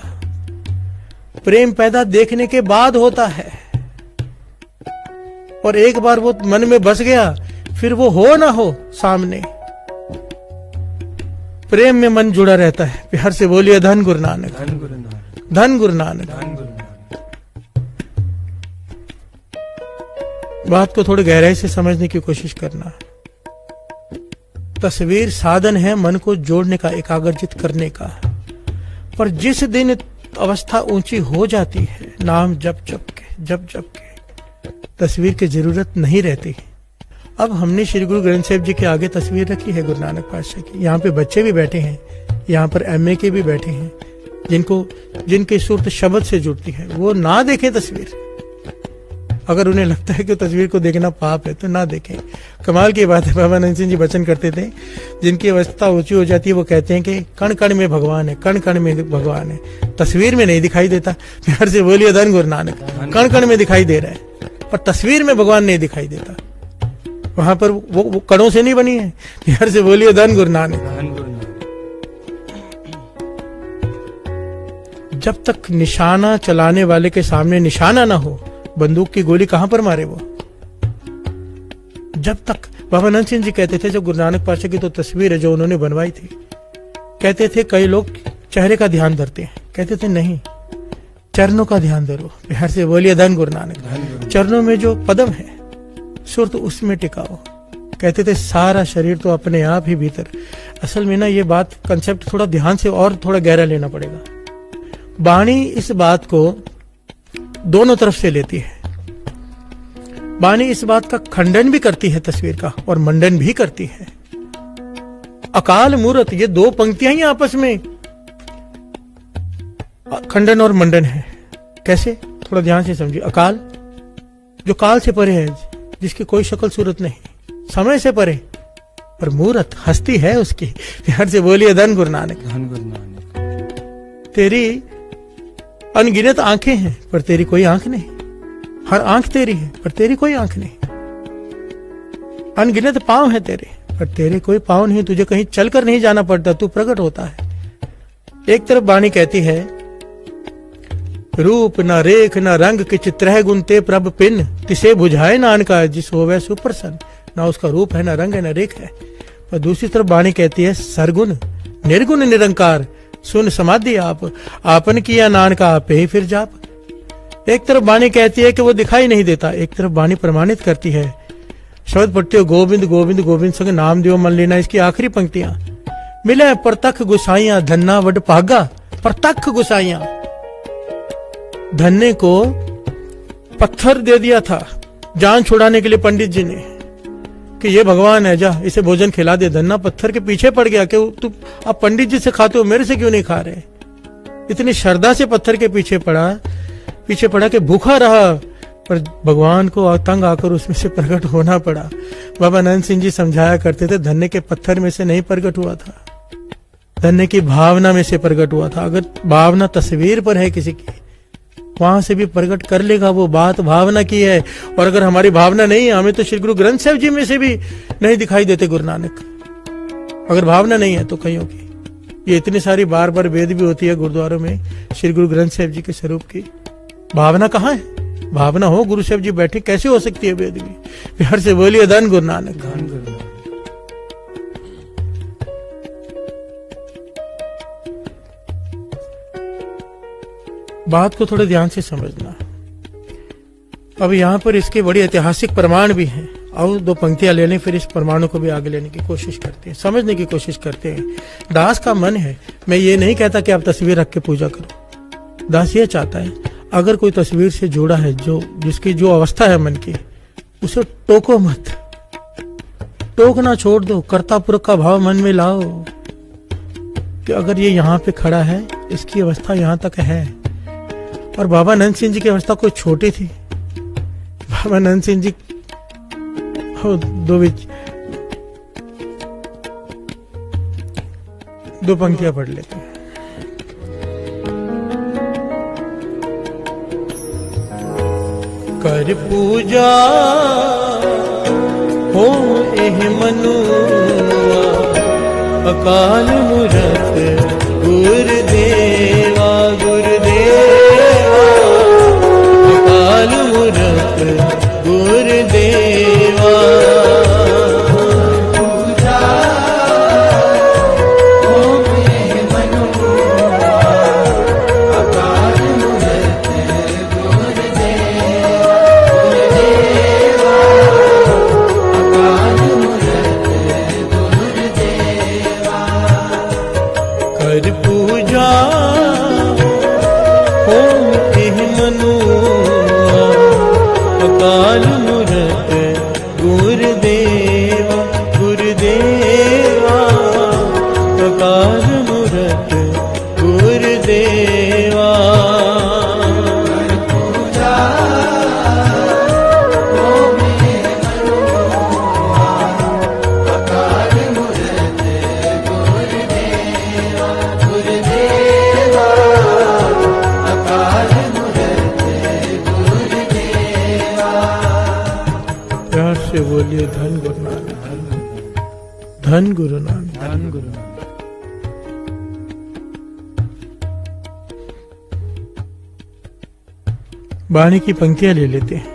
प्रेम पैदा देखने के बाद होता है। और एक बार वो मन में बस गया, फिर वो हो ना हो सामने, प्रेम में मन जुड़ा रहता है। प्यार से बोलिए धन गुरु नानक। धन गुरु नानक। बात को थोड़ी गहराई से समझने की कोशिश करना। तस्वीर साधन है मन को जोड़ने का, एकाग्रचित करने का। पर जिस दिन अवस्था ऊंची हो जाती है, नाम जप के तस्वीर की जरूरत नहीं रहती। अब हमने श्री गुरु ग्रंथ साहिब जी के आगे तस्वीर रखी है गुरु नानक पातशाह की। यहाँ पे बच्चे भी बैठे हैं, यहाँ पर MA के भी बैठे हैं, जिनकी सूरत शब्द से जुड़ती है। वो ना देखें तस्वीर। अगर उन्हें लगता है कि तस्वीर को देखना पाप है तो ना देखें। कमाल की बात है, बाबा अनंत सिंह जी वचन करते थे, जिनकी अवस्था ऊंची हो जाती है वो कहते हैं कि कण कण में भगवान है, कण कण में भगवान है। तस्वीर में नहीं दिखाई देता। प्यार से बोलिए धन गुरु नानक। कण कण में दिखाई दे रहा है, पर तस्वीर में भगवान नहीं दिखाई देता। वहां पर वो कणों से नहीं बनी है। प्यार से बोलिए धन गुरु नानक। जब तक निशाना चलाने वाले के सामने निशाना ना हो, बंदूक की गोली कहां पर मारे वो? जब तक बाबा अनंत सिंह जी कहते थे, जो गुरु नानक पातशाह की तो तस्वीर है जो उन्होंने बनवाई थी, कहते थे कई लोग चेहरे का ध्यान धरते हैं, कहते थे नहीं, चरणों का ध्यान धरो। बिहार से बोलिए धन गुरु नानक। चरणों में जो पदम है सुरत उसमें टिकाओ। कहते थे सारा शरीर तो अपने आप ही भीतर। असल में ना ये बात कंसेप्ट थोड़ा ध्यान से और थोड़ा गहरा लेना पड़ेगा। वाणी इस बात को दोनों तरफ से लेती है। वाणी इस बात का खंडन भी करती है तस्वीर का, और मंडन भी करती है। अकाल मूर्त, ये दो पंक्तियां ही आपस में खंडन और मंडन है। कैसे? थोड़ा ध्यान से समझिए। अकाल जो काल से परे है, जिसकी कोई शक्ल सूरत नहीं, समय से परे, पर मूर्त हस्ती है उसकी। प्यार से बोलिए धन गुरु नानक। धन गुरु नानक। तेरी अनगिनत आंखें हैं पर तेरी कोई आंख नहीं। हर आंख तेरी है पर तेरी कोई आंख नहीं। अनगिनत पांव है तेरे पर तेरे कोई पांव नहीं। तुझे कहीं चलकर नहीं जाना पड़ता, तू प्रकट होता है। एक तरफ वाणी कहती है रूप न रेख न रंग के चित्रह गुण ते प्रभ पिन तिसे बुझाए नानका जिस होवे सुप्रसन्न। ना उसका रूप है, ना रंग है, ना रेख है। पर दूसरी तरफ वाणी कहती है सरगुण निर्गुण निरंकार सुन समाधि आप आपन किया नानका आप ही फिर जाप। एक तरफ वाणी कहती है कि वो दिखाई नहीं देता, एक तरफ वाणी प्रमाणित करती है। शब्द पढ़ते हो गोविंद गोविंद गोविंद संग नाम दियो मन लेना। इसकी आखिरी पंक्तियां मिले परतख गुसाइयां धन्ना वड पागा। परतख गुसाइयां, धन्ने को पत्थर दे दिया था जान छुड़ाने के लिए पंडित जी ने कि ये भगवान है, जा इसे भोजन खिला दे। धन्ना पत्थर के पीछे पड़ गया कि तू आप पंडित जी से खाते हो, मेरे से क्यों नहीं खा रहे। इतनी श्रद्धा से पत्थर के पीछे पड़ा कि भूखा रहा, पर भगवान को तंग आकर उसमें से प्रकट होना पड़ा। बाबा नंद सिंह जी समझाया करते थे धन्य के पत्थर में से नहीं प्रकट हुआ था, धन्य की भावना में से प्रकट हुआ था। अगर भावना तस्वीर पर है किसी की, वहां से भी प्रकट कर लेगा। वो बात भावना की है। और अगर हमारी भावना नहीं है, हमें तो श्री गुरु ग्रंथ साहिब जी में से भी नहीं दिखाई देते गुरु नानक। अगर भावना नहीं है तो कईयों की ये इतनी सारी बार बार वेद भी होती है गुरुद्वारों में श्री गुरु ग्रंथ साहिब जी के स्वरूप की। भावना कहाँ है? भावना हो, गुरु साहब जी बैठे, कैसे हो सकती है वेद भी। प्यार से बोलिए धन गुरु नानक। धन गुरु नानक। बात को थोड़े ध्यान से समझना। अब यहाँ पर इसके बड़ी ऐतिहासिक प्रमाण भी हैं। और दो पंक्तियां ले लें, फिर इस प्रमाणों को भी आगे लेने की कोशिश करते हैं, समझने की कोशिश करते हैं। दास का मन है, मैं ये नहीं कहता कि आप तस्वीर रख के पूजा करो। दास ये चाहता है अगर कोई तस्वीर से जुड़ा है, जो जिसकी जो अवस्था है मन की, उसे टोको मत, टोकना छोड़ दो। कर्ता पुरुष का भाव मन में लाओ कि अगर ये यहाँ पे खड़ा है, इसकी अवस्था यहाँ तक है। और बाबा नंद सिंह जी की अवस्था कोई छोटी थी। बाबा नंद सिंह जी दो पंक्तियां पढ़ लेते हैं। कर पूजा हो एह मनुआ अकाल मूरत गुरुदेवा गुरुदेवा अकाल मूरत गुरुदेवा। पूजा हो एह मनुआ अकाल मूरत कर पूजा हो एह मनुआ अकाल मूरत गुरुदेवा गुरुदेवा अकाल मूरत गुरुदेवा। कर पूजा हो एह मनुआ अकाल मूरत गुरुदेवा गुरुदेवा अकाल मूरत गुरुदेवा। प्यार से बोलिए धन गुरु नानक, धन गुरु नानक, धन गुरु नानक। वाणी की पंक्तियां ले लेते हैं।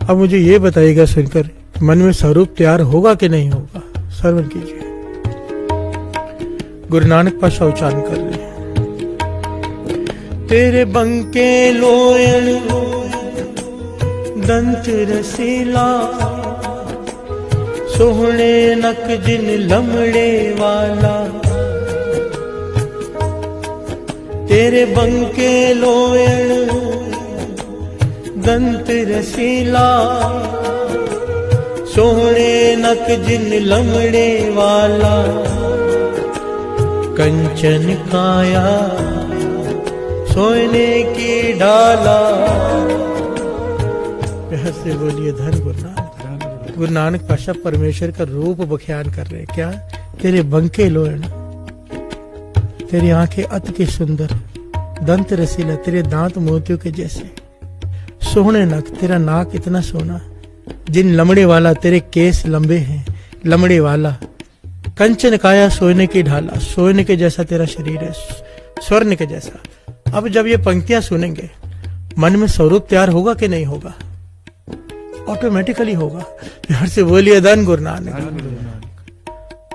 अब मुझे ये बताइएगा सुनकर, मन में स्वरूप तैयार होगा कि नहीं होगा? श्रवण कीजिए। गुरु नानक पातशाह उच्चारण कर रहे हैं। तेरे बंके लोयण दंत रसीला सोहणे नक जिन लमड़े वाला। तेरे बंके लोयण दंत रसीला सोहणे नक जिन लमड़े वाला। कंचन काया सोने की डाला। प्यार से बोलिए धन गुरु नानक, गुरु नानक पातशाह परमेश्वर का रूप बख्यान कर रहे हैं। क्या? तेरे बंके लोहण, तेरी आंखें अति के सुंदर, दंत रसीला, तेरे दांत मोतियों के जैसे, सोहने नख, तेरा नाक इतना सोना, जिन लमड़े वाला, तेरे केस लंबे हैं, लमड़े वाला, कंचन काया, सोने की ढाला, सोने के जैसा तेरा शरीर है, स्वर्ण के जैसा। अब जब ये पंक्तियां सुनेंगे, मन में स्वरूप तैयार होगा कि नहीं होगा? ऑटोमेटिकली होगा। प्यार से बोलिए धन गुरु नानक।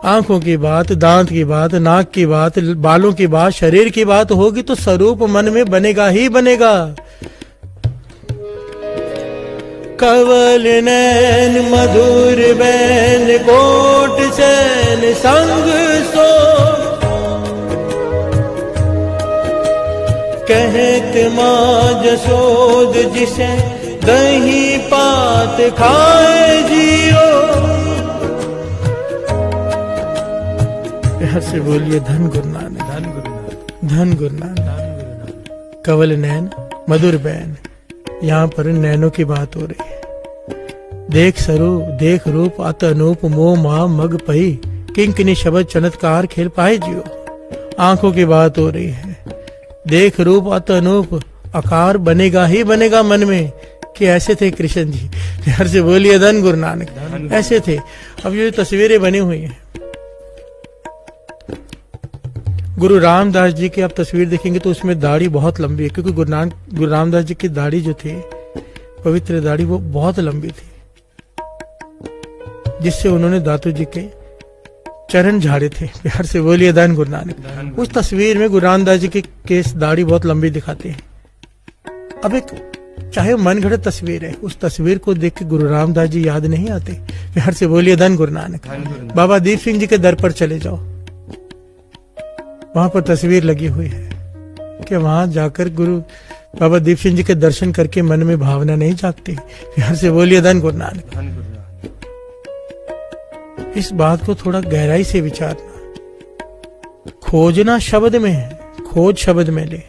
आंखों की बात, दांत की बात, नाक की बात, बालों की बात, शरीर की बात होगी तो स्वरूप मन में बनेगा ही बनेगा। कवल नैन मधुर बैन, कोट चैन संग सो, कहत मां जसोद जिसे दही पात खाए जियो। प्यार से बोलिए धन गुरु नानक, धन गुरु नानक, धन गुरु नानक। धन गुरु नानक। कवल नैन मधुर बैन, यहाँ पर नैनों की बात हो रही है। देख स्वरूप, देख रूप, अत अनूप, मोह माह मग पही, किंकिनी शब्द चमत्कार खेल पाए जियो। आंखों की बात हो रही है। देख रूप, अत अनूप, आकार बनेगा ही बनेगा मन में कि ऐसे थे कृष्ण जी। प्यार से बोलिए धन गुरु नानक, ऐसे थे। अब ये तस्वीरें बनी हुई हैं। गुरु रामदास जी की आप तस्वीर देखेंगे तो उसमें दाढ़ी बहुत लंबी है, क्योंकि गुरु रामदास जी की दाढ़ी जो थी, पवित्र दाढ़ी, वो बहुत लंबी थी, जिससे उन्होंने दातू जी के चरण झाड़े थे। प्यार से बोलिए धन गुरु नानक। उस तस्वीर में गुरु रामदास जी की केस दाढ़ी बहुत लंबी दिखाते हैं। अब एक चाहे मन घड़त तस्वीर है, उस तस्वीर को देख के गुरु रामदास जी याद नहीं आते? प्यार से बोलिए धन गुरु नानक। बाबा दीप सिंह जी के दर पर चले जाओ, वहां पर तस्वीर लगी हुई है कि वहां जाकर गुरु बाबा दीप सिंह जी के दर्शन करके मन में भावना नहीं जागती? प्यार से बोलिए धन गुरु नानक। इस बात को थोड़ा गहराई से विचारना। खोजना शब्द में है, खोज शब्द में ले।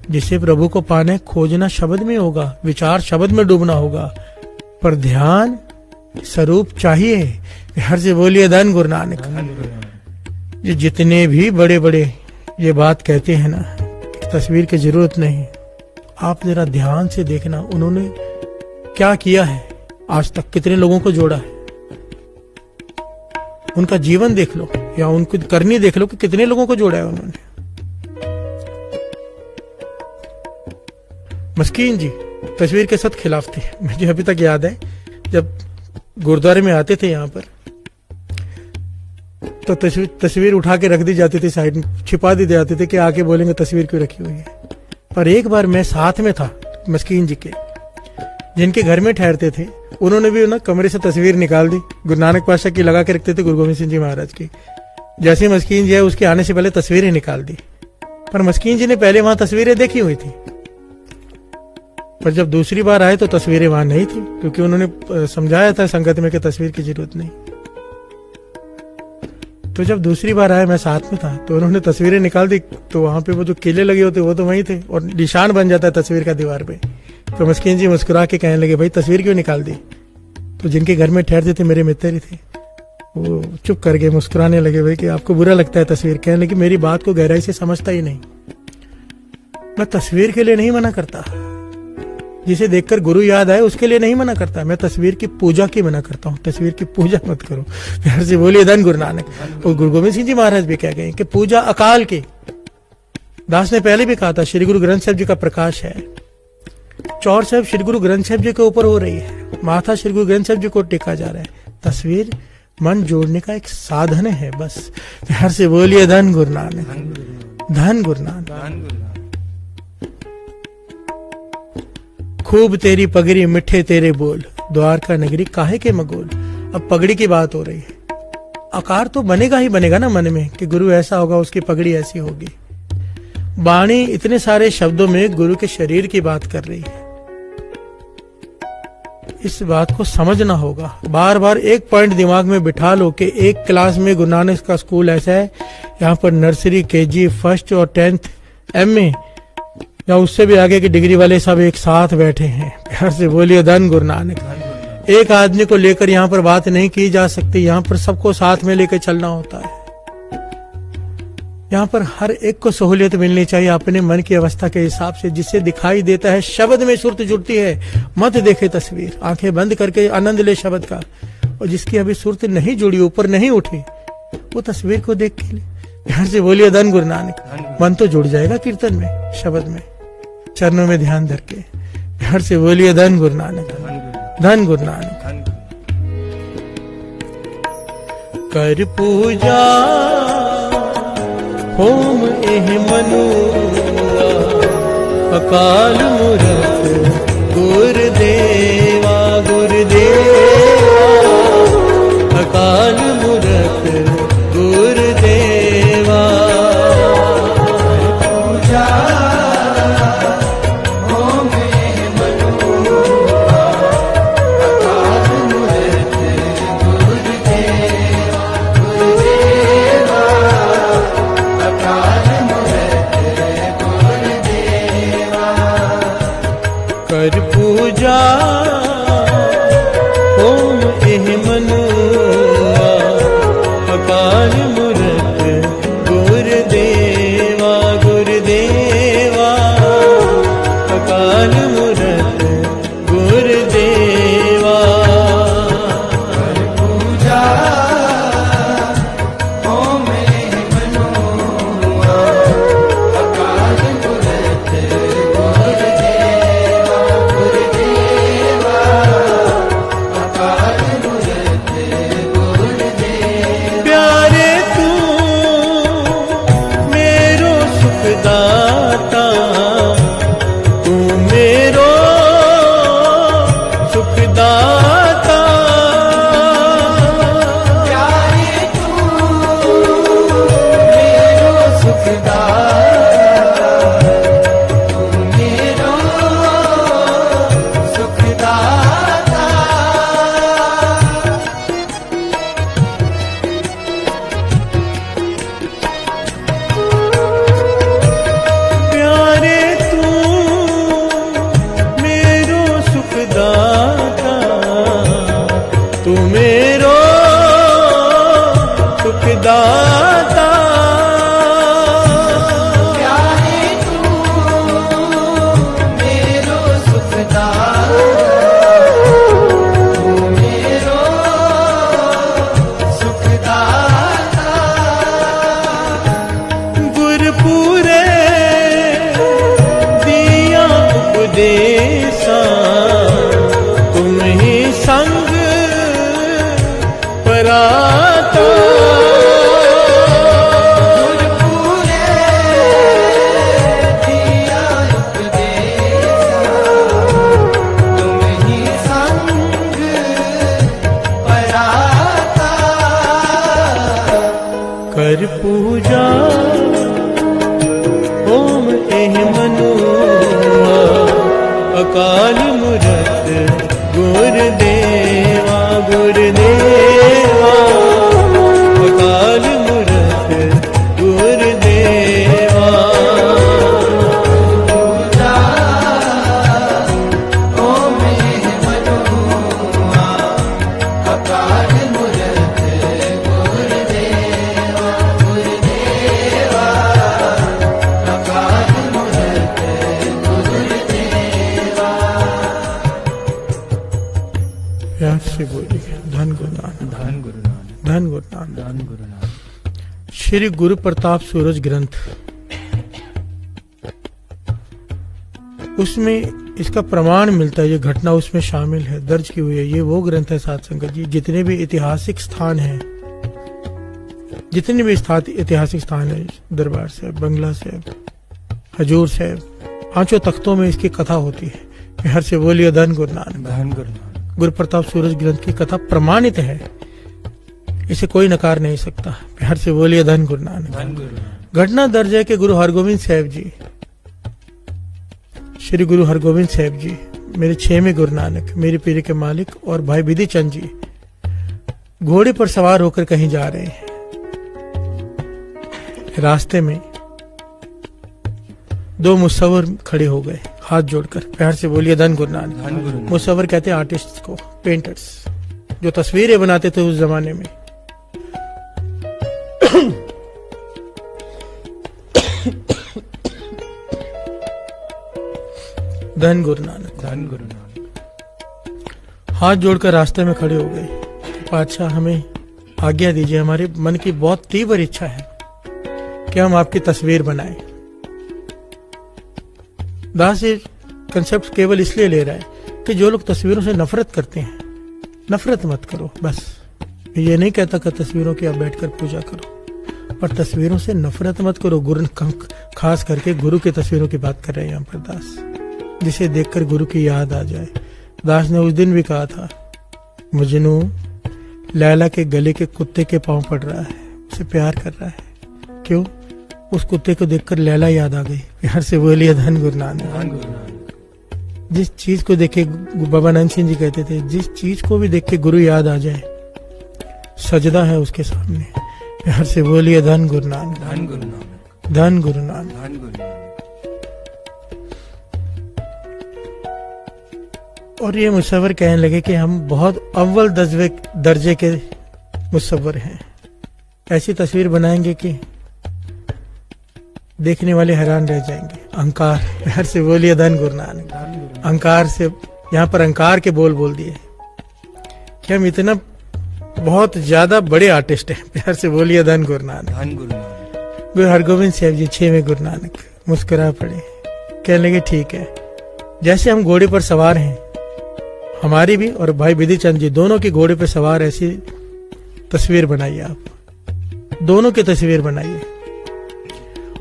जिसे प्रभु को पाने, खोजना शब्द में होगा, विचार शब्द में डूबना होगा, पर ध्यान स्वरूप चाहिए। प्यार से बोलिए धन गुरु नानक। ये जितने भी बड़े बड़े ये बात कहते हैं ना, तस्वीर की जरूरत नहीं, आप जरा ध्यान से देखना उन्होंने क्या किया है, आज तक कितने लोगों को जोड़ा है। उनका जीवन देख लो या उनकी करनी देख लो कि कितने लोगों को जोड़ा है उन्होंने। मस्कीन जी तस्वीर के साथ खिलाफ थे। मुझे अभी तक याद है जब गुरुद्वारे में आते थे यहाँ पर, तो तस्वीर उठा के रख दी जाती थी, साइड में छिपा दी जाती थी कि आके बोलेंगे तस्वीर क्यों रखी हुई है। पर एक बार मैं साथ में था मस्कीन जी के, जिनके घर में ठहरते थे, उन्होंने भी ना कमरे से तस्वीर निकाल दी, गुरु नानक पातशाह की लगा के रखते थे, गुरु गोविंद सिंह जी महाराज की। जैसे मस्कीन जी है उसके आने से पहले तस्वीरें निकाल दी, पर मस्कीन जी ने पहले वहां तस्वीरें देखी हुई थी, पर जब दूसरी बार आए तो तस्वीरें वहां नहीं थी, क्योंकि उन्होंने समझाया था संगत में कि तस्वीर की जरूरत नहीं। तो जब दूसरी बार आए, मैं साथ में था, तो उन्होंने तस्वीरें निकाल दी, तो वहां पे वो जो केले लगे होते वो तो वहीं थे, और निशान बन जाता है तस्वीर का दीवार पे। तो मस्कीन जी मुस्कुरा के कहने लगे, भाई तस्वीर क्यों निकाल दी? तो जिनके घर में ठहरते थे मेरे मित्र ही थे, वो चुप कर गए, मुस्कुराने लगे, भाई कि आपको बुरा लगता है तस्वीर? कहने लगे मेरी बात को गहराई से समझता ही नहीं। मैं तस्वीर के लिए नहीं मना करता, जिसे देखकर गुरु याद आए उसके लिए नहीं मना करता, मैं तस्वीर की पूजा की मना करता हूँ। तस्वीर की पूजा मत करो। प्यार से बोलिए धन गुरु नानक। और गुरु गोविंद सिंह जी महाराज भी कह गए कि पूजा अकाल की। दास ने पहले भी कहा था, श्री गुरु ग्रंथ साहिब जी का प्रकाश है, चौर साहब श्री गुरु ग्रंथ साहिब जी के ऊपर हो रही है, माथा श्री गुरु ग्रंथ साहिब जी को टेका जा रहा है। तस्वीर मन जोड़ने का एक साधन है बस। प्यार से बोलिए धन गुरु नानक, धन गुरु नानक। खूब तेरी पगड़ी मिठे तेरे बोल, द्वारका नगरी काहे के मगोल। अब पगड़ी की बात हो रही है, आकार तो बनेगा ही बनेगा ना मन में कि गुरु ऐसा होगा, उसकी पगड़ी ऐसी होगी। वाणी इतने सारे शब्दों में गुरु के शरीर की बात कर रही है, इस बात को समझना होगा। बार बार एक पॉइंट दिमाग में बिठा लो कि एक क्लास में गुरु नानक का स्कूल ऐसा है, यहाँ पर नर्सरी, केजी, फर्स्ट और 10th MA या उससे भी आगे की डिग्री वाले सब एक साथ बैठे हैं। प्यार से बोलिए धन गुरु नानक। एक आदमी को लेकर यहाँ पर बात नहीं की जा सकती, यहाँ पर सबको साथ में लेकर चलना होता है। यहाँ पर हर एक को सहूलियत मिलनी चाहिए अपने मन की अवस्था के हिसाब से, जिससे दिखाई देता है शब्द में सुरत जुड़ती है। मत देखे तस्वीर, आंखें बंद करके आनंद ले शब्द का। और जिसकी अभी सुरत नहीं जुड़ी, ऊपर नहीं उठी, वो तस्वीर को देख के ध्यान से बोलिए धन गुरु नानक। मन तो जुड़ जाएगा कीर्तन में, शब्द में, चरणों में ध्यान धर के ध्यान से बोलिए धन गुरु नानक, धन गुरु नानक। कर पूजा होम एह मनुआ, अकाल मूरत गुरुदेवा गुरुदेवा, अकाल मूरत गुरुदेवा। पूजा होम एह मनुआ, अकाल मूरत गुरुदेवा गुरुदेवा, अकाल मूरत गुरुदेवा। कर पूजा होम एह मनुआ, अकाल मूरत गुरुदेवा गुरुदेवा, अकाल मूरत गुरुदेवा। कर पूजा होम एह मनुआ, अकाल मूरत गुरुदेवा गुरुदेवा, अकाल मूरत गुरुदेवा। प्यारे तू मेरो सुखदाता, तू मेरो सुखदाता। प्यारे तू मेरो सुखदाता, तू मेरो सुखदाता। प्यारे तू मेरो सुखदाता, तू मेरो सुखदाता। प्यारे तू मेरो सुखदाता, तू मेरो सुखदाता। गुरपुरे दिया उपदेशा, तुम ही संग पराता। गुरपुरे दिया उपदेशा, तुम ही संग पराता। कर पूजा होम एह मनुआ, अकाल मूरत गुरुदेवा गुरुदेवा, अकाल मूरत गुरुदेवा। पूजा होम एह मनुआ, अकाल मूरत गुरुदेवा गुरुदेवा, अकाल मूरत गुरुदेवा। प्यार से बोलिए धन गुरु नानक, धन गुरु नानक, धन गुरु नानक। धन गुरु नानक। श्री गुरु प्रताप सूरज ग्रंथ, उसमें इसका प्रमाण मिलता है, ये घटना उसमें शामिल है, दर्ज की हुई है। ये वो ग्रंथ है साध संगत जी, जितने भी ऐतिहासिक स्थान हैं, जितने भी ऐतिहासिक स्थान है, दरबार साहब, बंगला साहब, हजूर साहब, पांचों तख्तों में इसकी कथा होती है। हर से बोलिए धन गुरु नानक, धन गुरु नानक। गुरु प्रताप सूरज ग्रंथ की कथा प्रमाणित है, इसे कोई नकार नहीं सकता। हर से बोलिए धन गुरु नानक, धन गुरु नानक। घटना दर्ज है कि गुरु हरगोविंद साहब जी, श्री गुरु हरगोविंद साहब जी, मेरे 6वें गुरु नानक, मेरे पीर के मालिक, और भाई विधि चंद जी घोड़े पर सवार होकर कहीं जा रहे हैं। रास्ते में दो मुसव्वर खड़े हो गए, हाथ जोड़कर प्यार से बोलिए धन गुरु नानक। धन गुरु नानक। मुसव्विर कहते हैं आर्टिस्ट को, पेंटर्स, जो तस्वीरें बनाते थे उस जमाने में। धन गुरु नानक। धन गुरु नानक। हाथ जोड़कर रास्ते में खड़े हो गए। पातशाह हमें आज्ञा दीजिए, हमारे मन की बहुत तीव्र इच्छा है कि हम आपकी तस्वीर बनाएं। दास ये कंसेप्ट केवल इसलिए ले रहा है कि जो लोग तस्वीरों से नफरत करते हैं, नफरत मत करो। बस ये नहीं कहता कि तस्वीरों की आप बैठकर पूजा करो, पर तस्वीरों से नफरत मत करो। गुरु, खास करके गुरु की तस्वीरों की बात कर रहे हैं यहाँ पर दास, जिसे देखकर गुरु की याद आ जाए। दास ने उस दिन भी कहा था, मजनू लैला के गले के कुत्ते के पांव पड़ रहा है, उसे प्यार कर रहा है। क्यों? उस कुत्ते को देखकर लैला याद आ गई। प्यार से बोलिए धन गुरु नानक। धन गुरु नानक। जिस चीज को देखे, बाबा नानक सिंह जी कहते थे, जिस चीज को भी देख के गुरु याद आ जाए, सजदा है उसके सामने। प्यार से बोलिए धन गुरु नानक। धन गुरु नानक। धन गुरु नानक। धन गुरु नानक। और ये मुसव्विर कहने लगे कि हम बहुत अव्वल दर्जे के मुसव्विर हैं। ऐसी तस्वीर बनाएंगे कि देखने वाले हैरान रह जाएंगे। अहंकार, प्यार से बोलिए धन गुरु नानक। अहंकार से, यहाँ पर अहंकार के बोल दिए कि हम इतना बहुत ज्यादा बड़े आर्टिस्ट हैं। प्यार से बोलिए धन गुरु नानक। धन गुरु नानक। गुरु हरगोविंद साहब जी 6वें गुरु नानक मुस्कुरा पड़े, कहने लगे ठीक है, जैसे हम घोड़े पर सवार हैं, हमारी भी और भाई विधि चंद जी दोनों की घोड़े पर सवार ऐसी तस्वीर बनाइए। आप दोनों की तस्वीर बनाइए।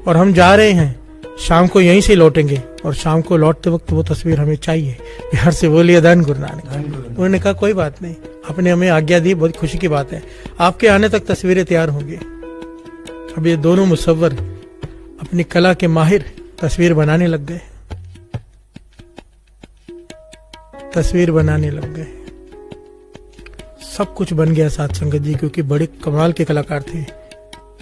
और हम जा रहे हैं, शाम को यहीं से लौटेंगे, और शाम को लौटते वक्त वो तस्वीर हमें चाहिए। प्यार से बोलिए धन गुरु नानक। उन्होंने कहा कोई बात नहीं, आपने हमें आज्ञा दी, बहुत खुशी की बात है। आपके आने तक तस्वीरें तैयार होंगी। अब ये दोनों मुसव्विर अपनी कला के माहिर तस्वीर बनाने लग गए, तस्वीर बनाने लग गए। सब कुछ बन गया साथ संगत जी, क्योंकि बड़े कमाल के कलाकार थे,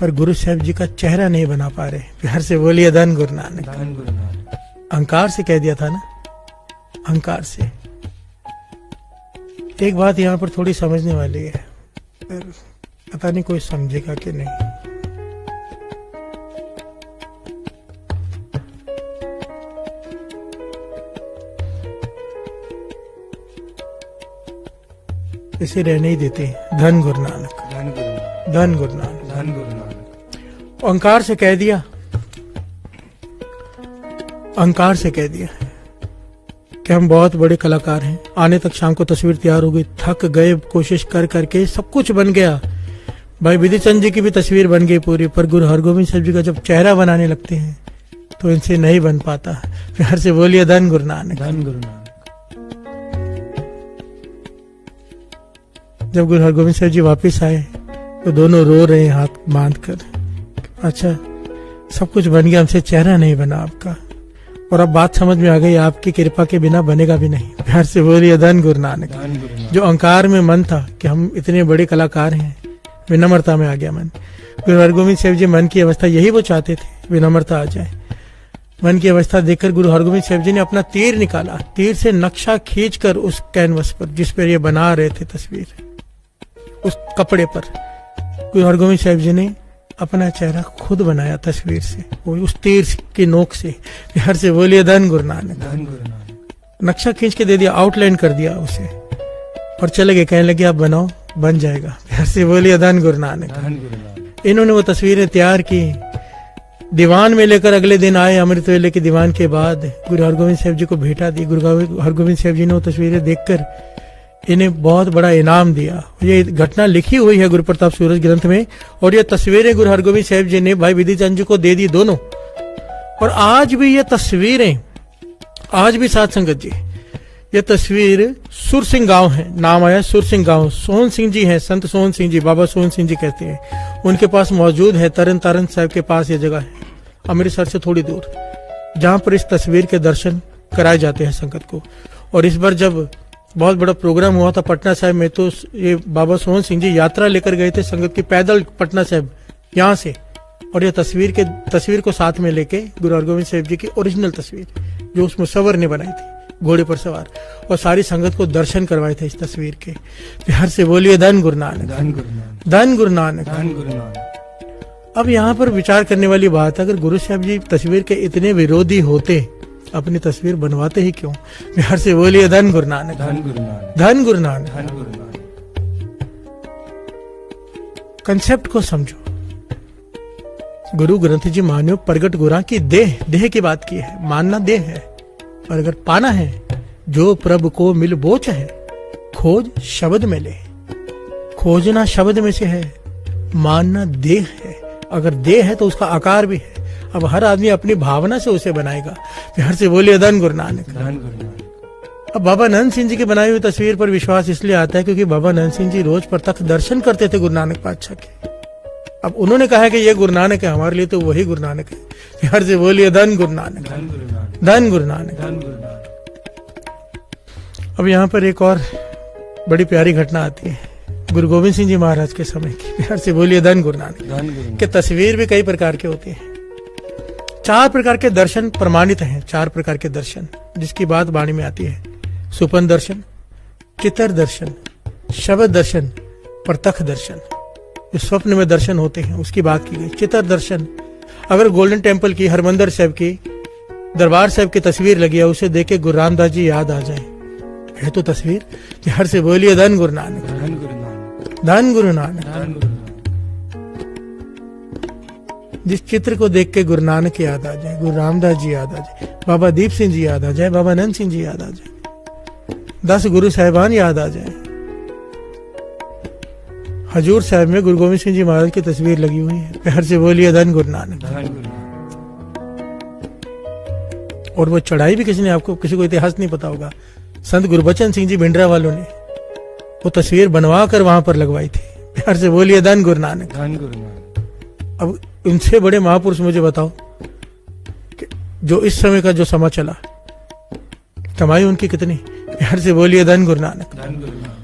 पर गुरु साहब जी का चेहरा नहीं बना पा रहे। प्यार से बोलिए धन गुरु नानक। धन गुरु नानक। अहंकार से कह दिया था ना, अहंकार से। एक बात यहाँ पर थोड़ी समझने वाली है, पर पता नहीं कोई समझेगा कि नहीं। इसे रहने ही देते हैं। धन गुरु नानक। धन गुरु नानक। धन गुरु नानक। धन गुरु नानक। अहंकार से कह दिया, अहंकार से कह दिया कि हम बहुत बड़े कलाकार हैं। आने तक शाम को तस्वीर तैयार हो गई, थक गए कोशिश कर करके, सब कुछ बन गया। भाई विधि चंद जी की भी तस्वीर बन गई पूरी, पर गुरु हरगोविंद साहब जी का जब चेहरा बनाने लगते हैं तो इनसे नहीं बन पाता। प्यार से बोलिए धन गुरु नानक। धन गुरु नानक। जब गुरु हरगोविंद साहब जी वापस आए तो दोनों रो रहे हैं हाथ बांध कर। अच्छा, सब कुछ बन गया, हमसे चेहरा नहीं बना आपका, और अब बात समझ में आ गई, आपकी कृपा के बिना बनेगा भी नहीं। प्यार से बोलिए धन गुरु नानक। धन गुरु नानक। जो अहंकार में मन था कि हम इतने बड़े कलाकार हैं, विनम्रता में आ गया मन। गुरु हरगोविंद साहब जी मन की अवस्था यही वो चाहते थे, विनम्रता आ जाए। मन की अवस्था देखकर गुरु हरगोविंद साहब जी ने अपना तीर निकाला, तीर से नक्शा खींचकर उस कैनवस पर जिस पर ये बना रहे थे तस्वीर, उस कपड़े पर गुरु हरगोविंद साहब जी ने अपना चेहरा खुद बनाया तस्वीर से, वो उस तीर की नोक से। प्यार से बोलिए धन गुरु नानक। धन गुरु नानक। नक्शा खींच के दे दिया, आउटलाइन कर दिया उसे, और चले गए। कहने लगे आप बनाओ, बन जाएगा। प्यार से बोलिए धन गुरु नानक। धन गुरु नानक। इन्होंने वो तस्वीरें तैयार की, दीवान में लेकर अगले दिन आए। अमृत वेले के दीवान के बाद गुरु हरगोविंद साहब जी को भेंटा दी। गुरु हरगोविंद साहब जी ने वो तस्वीरें देखकर इन्हें बहुत बड़ा इनाम दिया। ये घटना लिखी हुई है गुरु प्रताप सूरज ग्रंथ में, और ये तस्वीरें गुरु हरगोविंद साहब जी ने भाई विधि चंद जी को दे दी दोनों। और आज भी ये तस्वीरें, आज भी साथ संगत जी, ये तस्वीर सुर सिंह गांव है, नाम आया सुर सिंह गांव। सोहन सिंह जी हैं, संत सोहन सिंह जी, बाबा सोहन सिंह जी कहते हैं, उनके पास मौजूद है। तरन तारण साहब के पास ये जगह है, अमृतसर से थोड़ी दूर, जहां पर इस तस्वीर के दर्शन कराए जाते हैं संगत को। और इस बार जब बहुत बड़ा प्रोग्राम हुआ था पटना साहिब में, तो ये बाबा सोहन सिंह जी यात्रा लेकर गए थे संगत की, पैदल पटना साहिब यहाँ से, और ये तस्वीर को साथ में लेके गुरु हरगोविंद साहब जी की ओरिजिनल तस्वीर जो उस मुसव्वर ने बनाई थी घोड़े पर सवार, और सारी संगत को दर्शन करवाए थे इस तस्वीर के। प्यार से बोलिए धन गुरु नानक, धन गुरु नानक, धन गुरु नानक, धन गुरु नानक। अब यहाँ पर विचार करने वाली बात है, अगर गुरु साहब जी तस्वीर के इतने विरोधी होते, अपनी तस्वीर बनवाते ही क्यों? प्यार से बोलिए धन गुरु नानक, धन गुरु नानक, धन गुरु नानक। धन गुरु नानक। कंसेप्ट को समझो। गुरु ग्रंथ जी मान्यो प्रगट गुरा की देह की बात की है, मानना देह है, और अगर पाना है जो प्रभु को मिल बोच है, खोज शब्द में ले। खोजना शब्द में से है, मानना देह है। अगर देह है तो उसका आकार भी है। अब हर आदमी अपनी भावना से उसे बनाएगा। प्यार से बोलिए धन गुरु नानक, धन गुरु नानक। अब बाबा नंद सिंह जी की बनाई हुई तस्वीर पर विश्वास इसलिए आता है क्योंकि बाबा नंद सिंह जी रोज प्रत्यक्ष दर्शन करते थे गुरु नानक पातशाह के। अब उन्होंने कहा कि ये गुरु नानक है, हमारे लिए तो वही गुरु नानक है। प्यार से बोलिए धन गुरु नानक, धन गुरु नानक, धन गुरु नानक। धन गुरु नानक। अब यहाँ पर एक और बड़ी प्यारी घटना आती है गुरु गोविंद सिंह जी महाराज के समय की। प्यार से बोलिए धन गुरु नानक। धन गुरु नानक। के तस्वीर भी कई प्रकार के होते हैं। 4 प्रकार के दर्शन प्रमाणित हैं, 4 प्रकार के दर्शन जिसकी बात वाणी में आती है। सुपन दर्शन, चितर दर्शन, शब्द दर्शन, प्रत्यक्ष दर्शन। जो स्वप्न में दर्शन होते हैं उसकी बात की गई। चितर दर्शन, अगर गोल्डन टेम्पल की, हरमंदिर साहब की, दरबार साहब की तस्वीर लगी है, उसे देख के गुरु रामदास जी याद आ जाए, है तो तस्वीर। हर से बोलिए धन गुरु नानक, धन गुरु नानक, धन गुरु नानक। धन गुरु नानक। जिस चित्र को देख के गुरु नानक याद आ जाए, गुरु रामदास जी याद आ जाए, बाबा दीप सिंह जी याद आ जाए, बाबा नंद सिंह जी याद आ जाए, 10 गुरु साहिबान याद आ जाए। हजूर साहब में गुरु गोविंद सिंह जी महाराज की तस्वीर लगी हुई है। प्यार से बोलिए धन गुरु नानक, धन गुरु नानक। और वो चढ़ाई भी किसी ने, आपको किसी को इतिहास नहीं पता होगा, संत गुरबचन सिंह जी भिंडरा वालों ने वो तस्वीर बनवा कर वहां पर लगवाई थी। प्यार से बोलिए धन गुरु नानक, धन गुरु नानक। अब इनसे बड़े महापुरुष मुझे बताओ कि जो इस समय का जो समा चला, कमाई उनकी कितनी? प्यार से बोलिए धन गुरु नानक, धन गुरु नानक।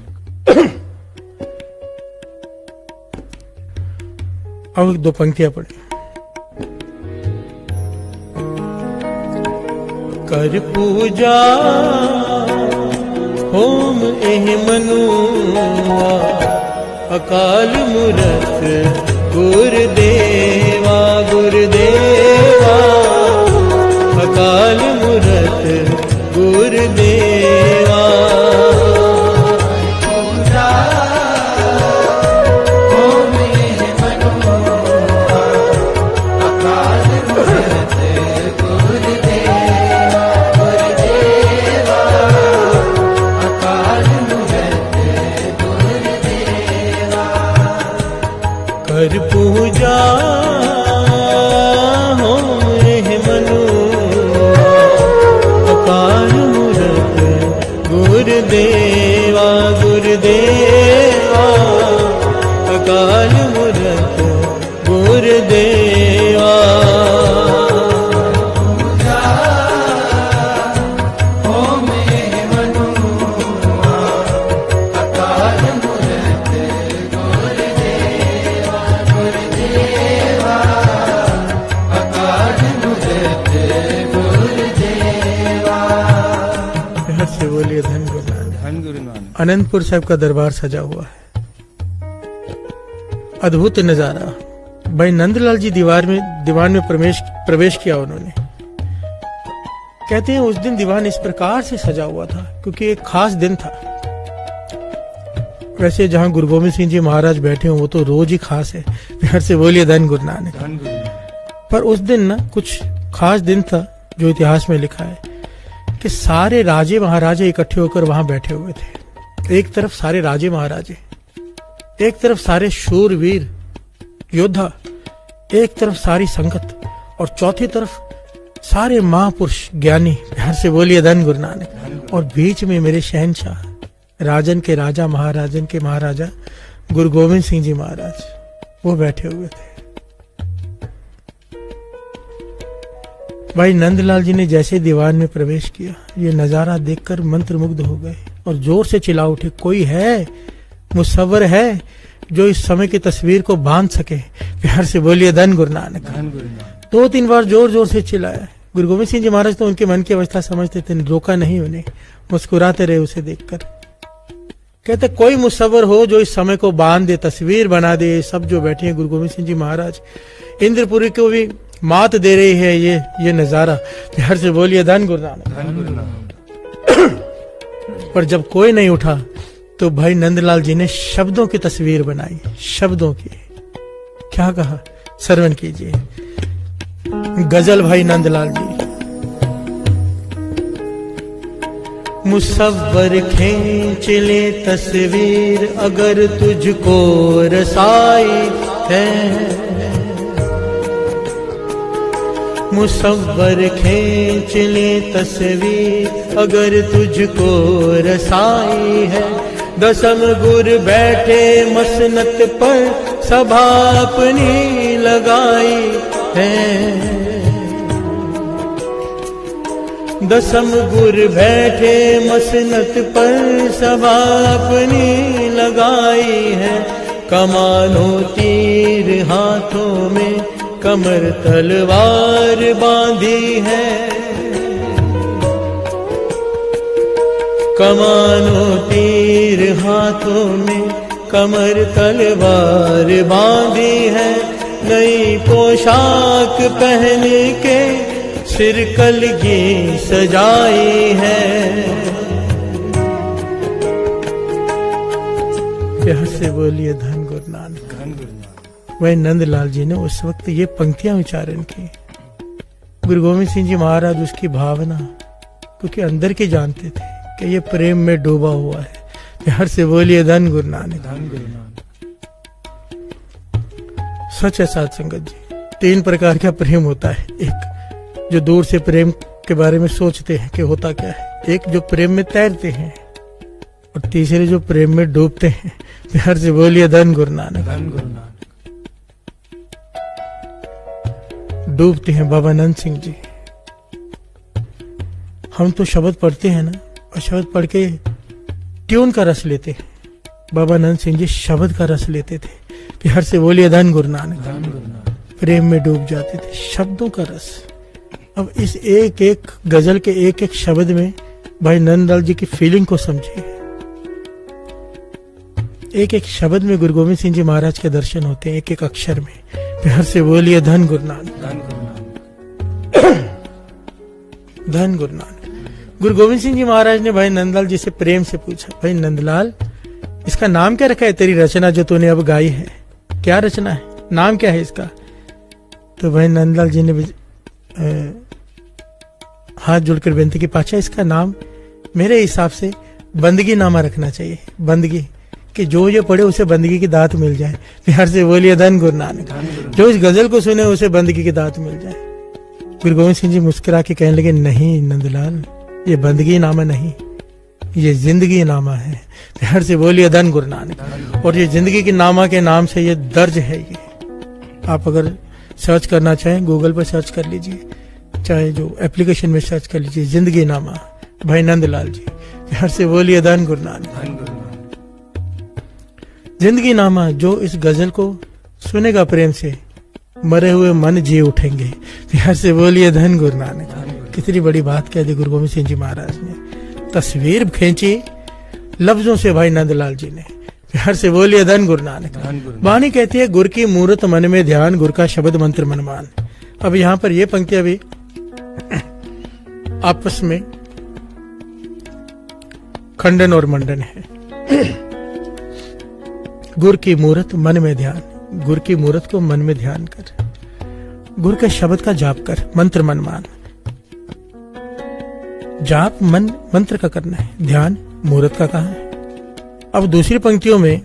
अब 2 पंक्तियां पढ़े। कर पूजा होम एह मनुआ, अकाल मूरत गुरुदेवा गुरुदेवा, अकाल मूरत गुरुदेवा। कर पूजा हो मनुआ, अकाल मूरत गुरुदेवा गुरुदेवा, अकाल मूरत गुरुदेवा। बोलिए धन गुरु नानक, धन गुरु नानक। अनंतपुर साहब का दरबार सजा हुआ है, अद्भुत नजारा। भाई नंदलाल जी दीवान में प्रवेश किया उन्होंने। कहते हैं उस दिन दीवान इस प्रकार से सजा हुआ था क्योंकि एक खास दिन था। वैसे जहां गुरु गोविंद सिंह जी महाराज बैठे हो वो तो रोज ही खास है। प्यार से बोलिए धन गुरु नानक, धन गुरु नानक। पर उस दिन ना कुछ खास दिन था जो इतिहास में लिखा है कि सारे राजे महाराजे इकट्ठे होकर वहां बैठे हुए थे। एक तरफ सारे राजे महाराजे, एक तरफ सारे शूरवीर योद्धा, एक तरफ सारी संगत, और चौथी तरफ सारे महापुरुष ज्ञानी। प्यार से बोलिए धन गुरु नानक। और बीच में मेरे शहंशाह, राजन के राजा, महाराजन के महाराजा गुरु गोविंद सिंह जी महाराज, वो बैठे हुए थे। भाई नंदलाल जी ने जैसे दीवान में प्रवेश किया, ये नजारा देखकर मंत्रमुग्ध हो गए और जोर से चिल्ला उठे, कोई है, मुसव्वर है जो इस समय की तस्वीर को बांध सके? प्यार से बोलिए धन गुरु नानक। धन गुरु नानक। 2-3 बार जोर जोर से चिल्लाया। गुरु गोविंद सिंह जी महाराज तो उनके मन की अवस्था समझते थे, रोका नहीं उन्हें, मुस्कुराते रहे उसे देखकर। कहते कोई मुसव्वर हो जो इस समय को बांध दे, तस्वीर बना दे। सब जो बैठे हैं गुरु गोविंद सिंह जी महाराज, इंद्रपुरी को भी मात दे रही है ये नजारा। प्यार से बोलिए धन गुरु नानक। पर जब कोई नहीं उठा तो भाई नंदलाल जी ने शब्दों की तस्वीर बनाई, शब्दों की। क्या कहा, श्रवण कीजिए। गजल भाई नंदलाल जी। मुसव्वर खींच ले तस्वीर अगर तुझको रसाई है, मुसव्वर खींच ले तस्वीर अगर तुझको रसाई है। दसम गुर बैठे मसनत पर सभा अपनी लगाई है, दसम गुर बैठे मसनत पर सभा अपनी लगाई है। कमानों तीर हाथों में कमर तलवार बांधी है, कमानों तीर हाथों में कमर तलवार बांधी है। नई पोशाक पहन के सिर कलगी सजाई है। प्यार से बोलिए धन गुरु नानक। वही नंदलाल जी ने उस वक्त ये पंक्तियां उच्चारण की। गुरु गोविंद सिंह जी महाराज उसकी भावना क्योंकि अंदर के जानते थे कि ये प्रेम में डूबा हुआ है। प्यार से बोलिए धन गुरु नानक। सच है साध संगत जी, 3 प्रकार का प्रेम होता है। एक जो दूर से प्रेम के बारे में सोचते हैं कि होता क्या है, एक जो प्रेम में तैरते हैं, और तीसरे जो प्रेम में डूबते हैं। प्यार से बोलिए धन गुरु नानक। डूबते हैं बाबा नंद सिंह जी। हम तो शब्द पढ़ते हैं ना, और शब्द पढ़ के ट्यून का रस लेते हैं। बाबा नंद सिंह जी शब्द का रस लेते थे। प्यार से बोलिए धन गुरु नानक। प्रेम में डूब जाते थे, शब्दों का रस। अब इस एक एक गजल के एक एक शब्द में भाई नंदलाल जी की फीलिंग को समझिए। एक एक शब्द में गुरु गोविंद सिंह जी महाराज के दर्शन होते हैं, एक एक अक्षर में। प्यार से बोलिए धन गुरु नानक। धन गुरु नानक। गुरु गोविंद सिंह जी महाराज ने भाई नंदलाल जी से प्रेम से पूछा, भाई नंदलाल इसका नाम क्या रखा है, तेरी रचना जो तूने अब गाई है, क्या रचना है, नाम क्या है इसका? तो भाई नंदलाल जी ने हाथ जोड़कर बेनती की, पाचा इसका नाम मेरे हिसाब से बंदगी नामा रखना चाहिए। बंदगी कि जो ये पढ़े उसे बंदगी की दात मिल जाए। प्यार से बोलिए धन गुरु नानक। जो इस गजल को सुने उसे बंदगी की दात मिल जाए। गुरु गोविंद सिंह जी मुस्कुरा के कहने लगे, नहीं नंदलाल, ये बंदगी नामा नहीं, ये जिंदगी नामा है। प्यार से बोलिए धन गुरु नानक। और ये जिंदगी के नामा के नाम से ये दर्ज है। ये आप अगर सर्च करना चाहें गूगल पर सर्च कर लीजिए, चाहे जो एप्लीकेशन में सर्च कर लीजिए, जिंदगी नामा भाई नंदलाल जी। प्यार से बोलिए धन गुरु नानक। जिंदगी नामा जो इस गजल को सुनेगा प्रेम से, मरे हुए मन जी उठेंगे। प्यार से बोलिए धन गुरु नानक। कितनी बड़ी बात कह दी गुरु गोविंद सिंह जी महाराज ने। तस्वीर खींची लफ्जों से भाई नंदलाल जी ने। प्यार से बोलिए धन गुरु नानक। वाणी कहती है, गुर की मूरत मन में ध्यान, गुर का शब्द मंत्र मन मान। अब यहाँ पर ये पंक्तियां भी आपस में खंडन और मंडन है। गुर की मूरत मन में ध्यान, गुर की मूरत को मन में ध्यान कर, गुर के शब्द का जाप कर, मंत्र मन मान। जाप मन मंत्र का करना है, ध्यान मूरत का कहा है। अब दूसरी पंक्तियों में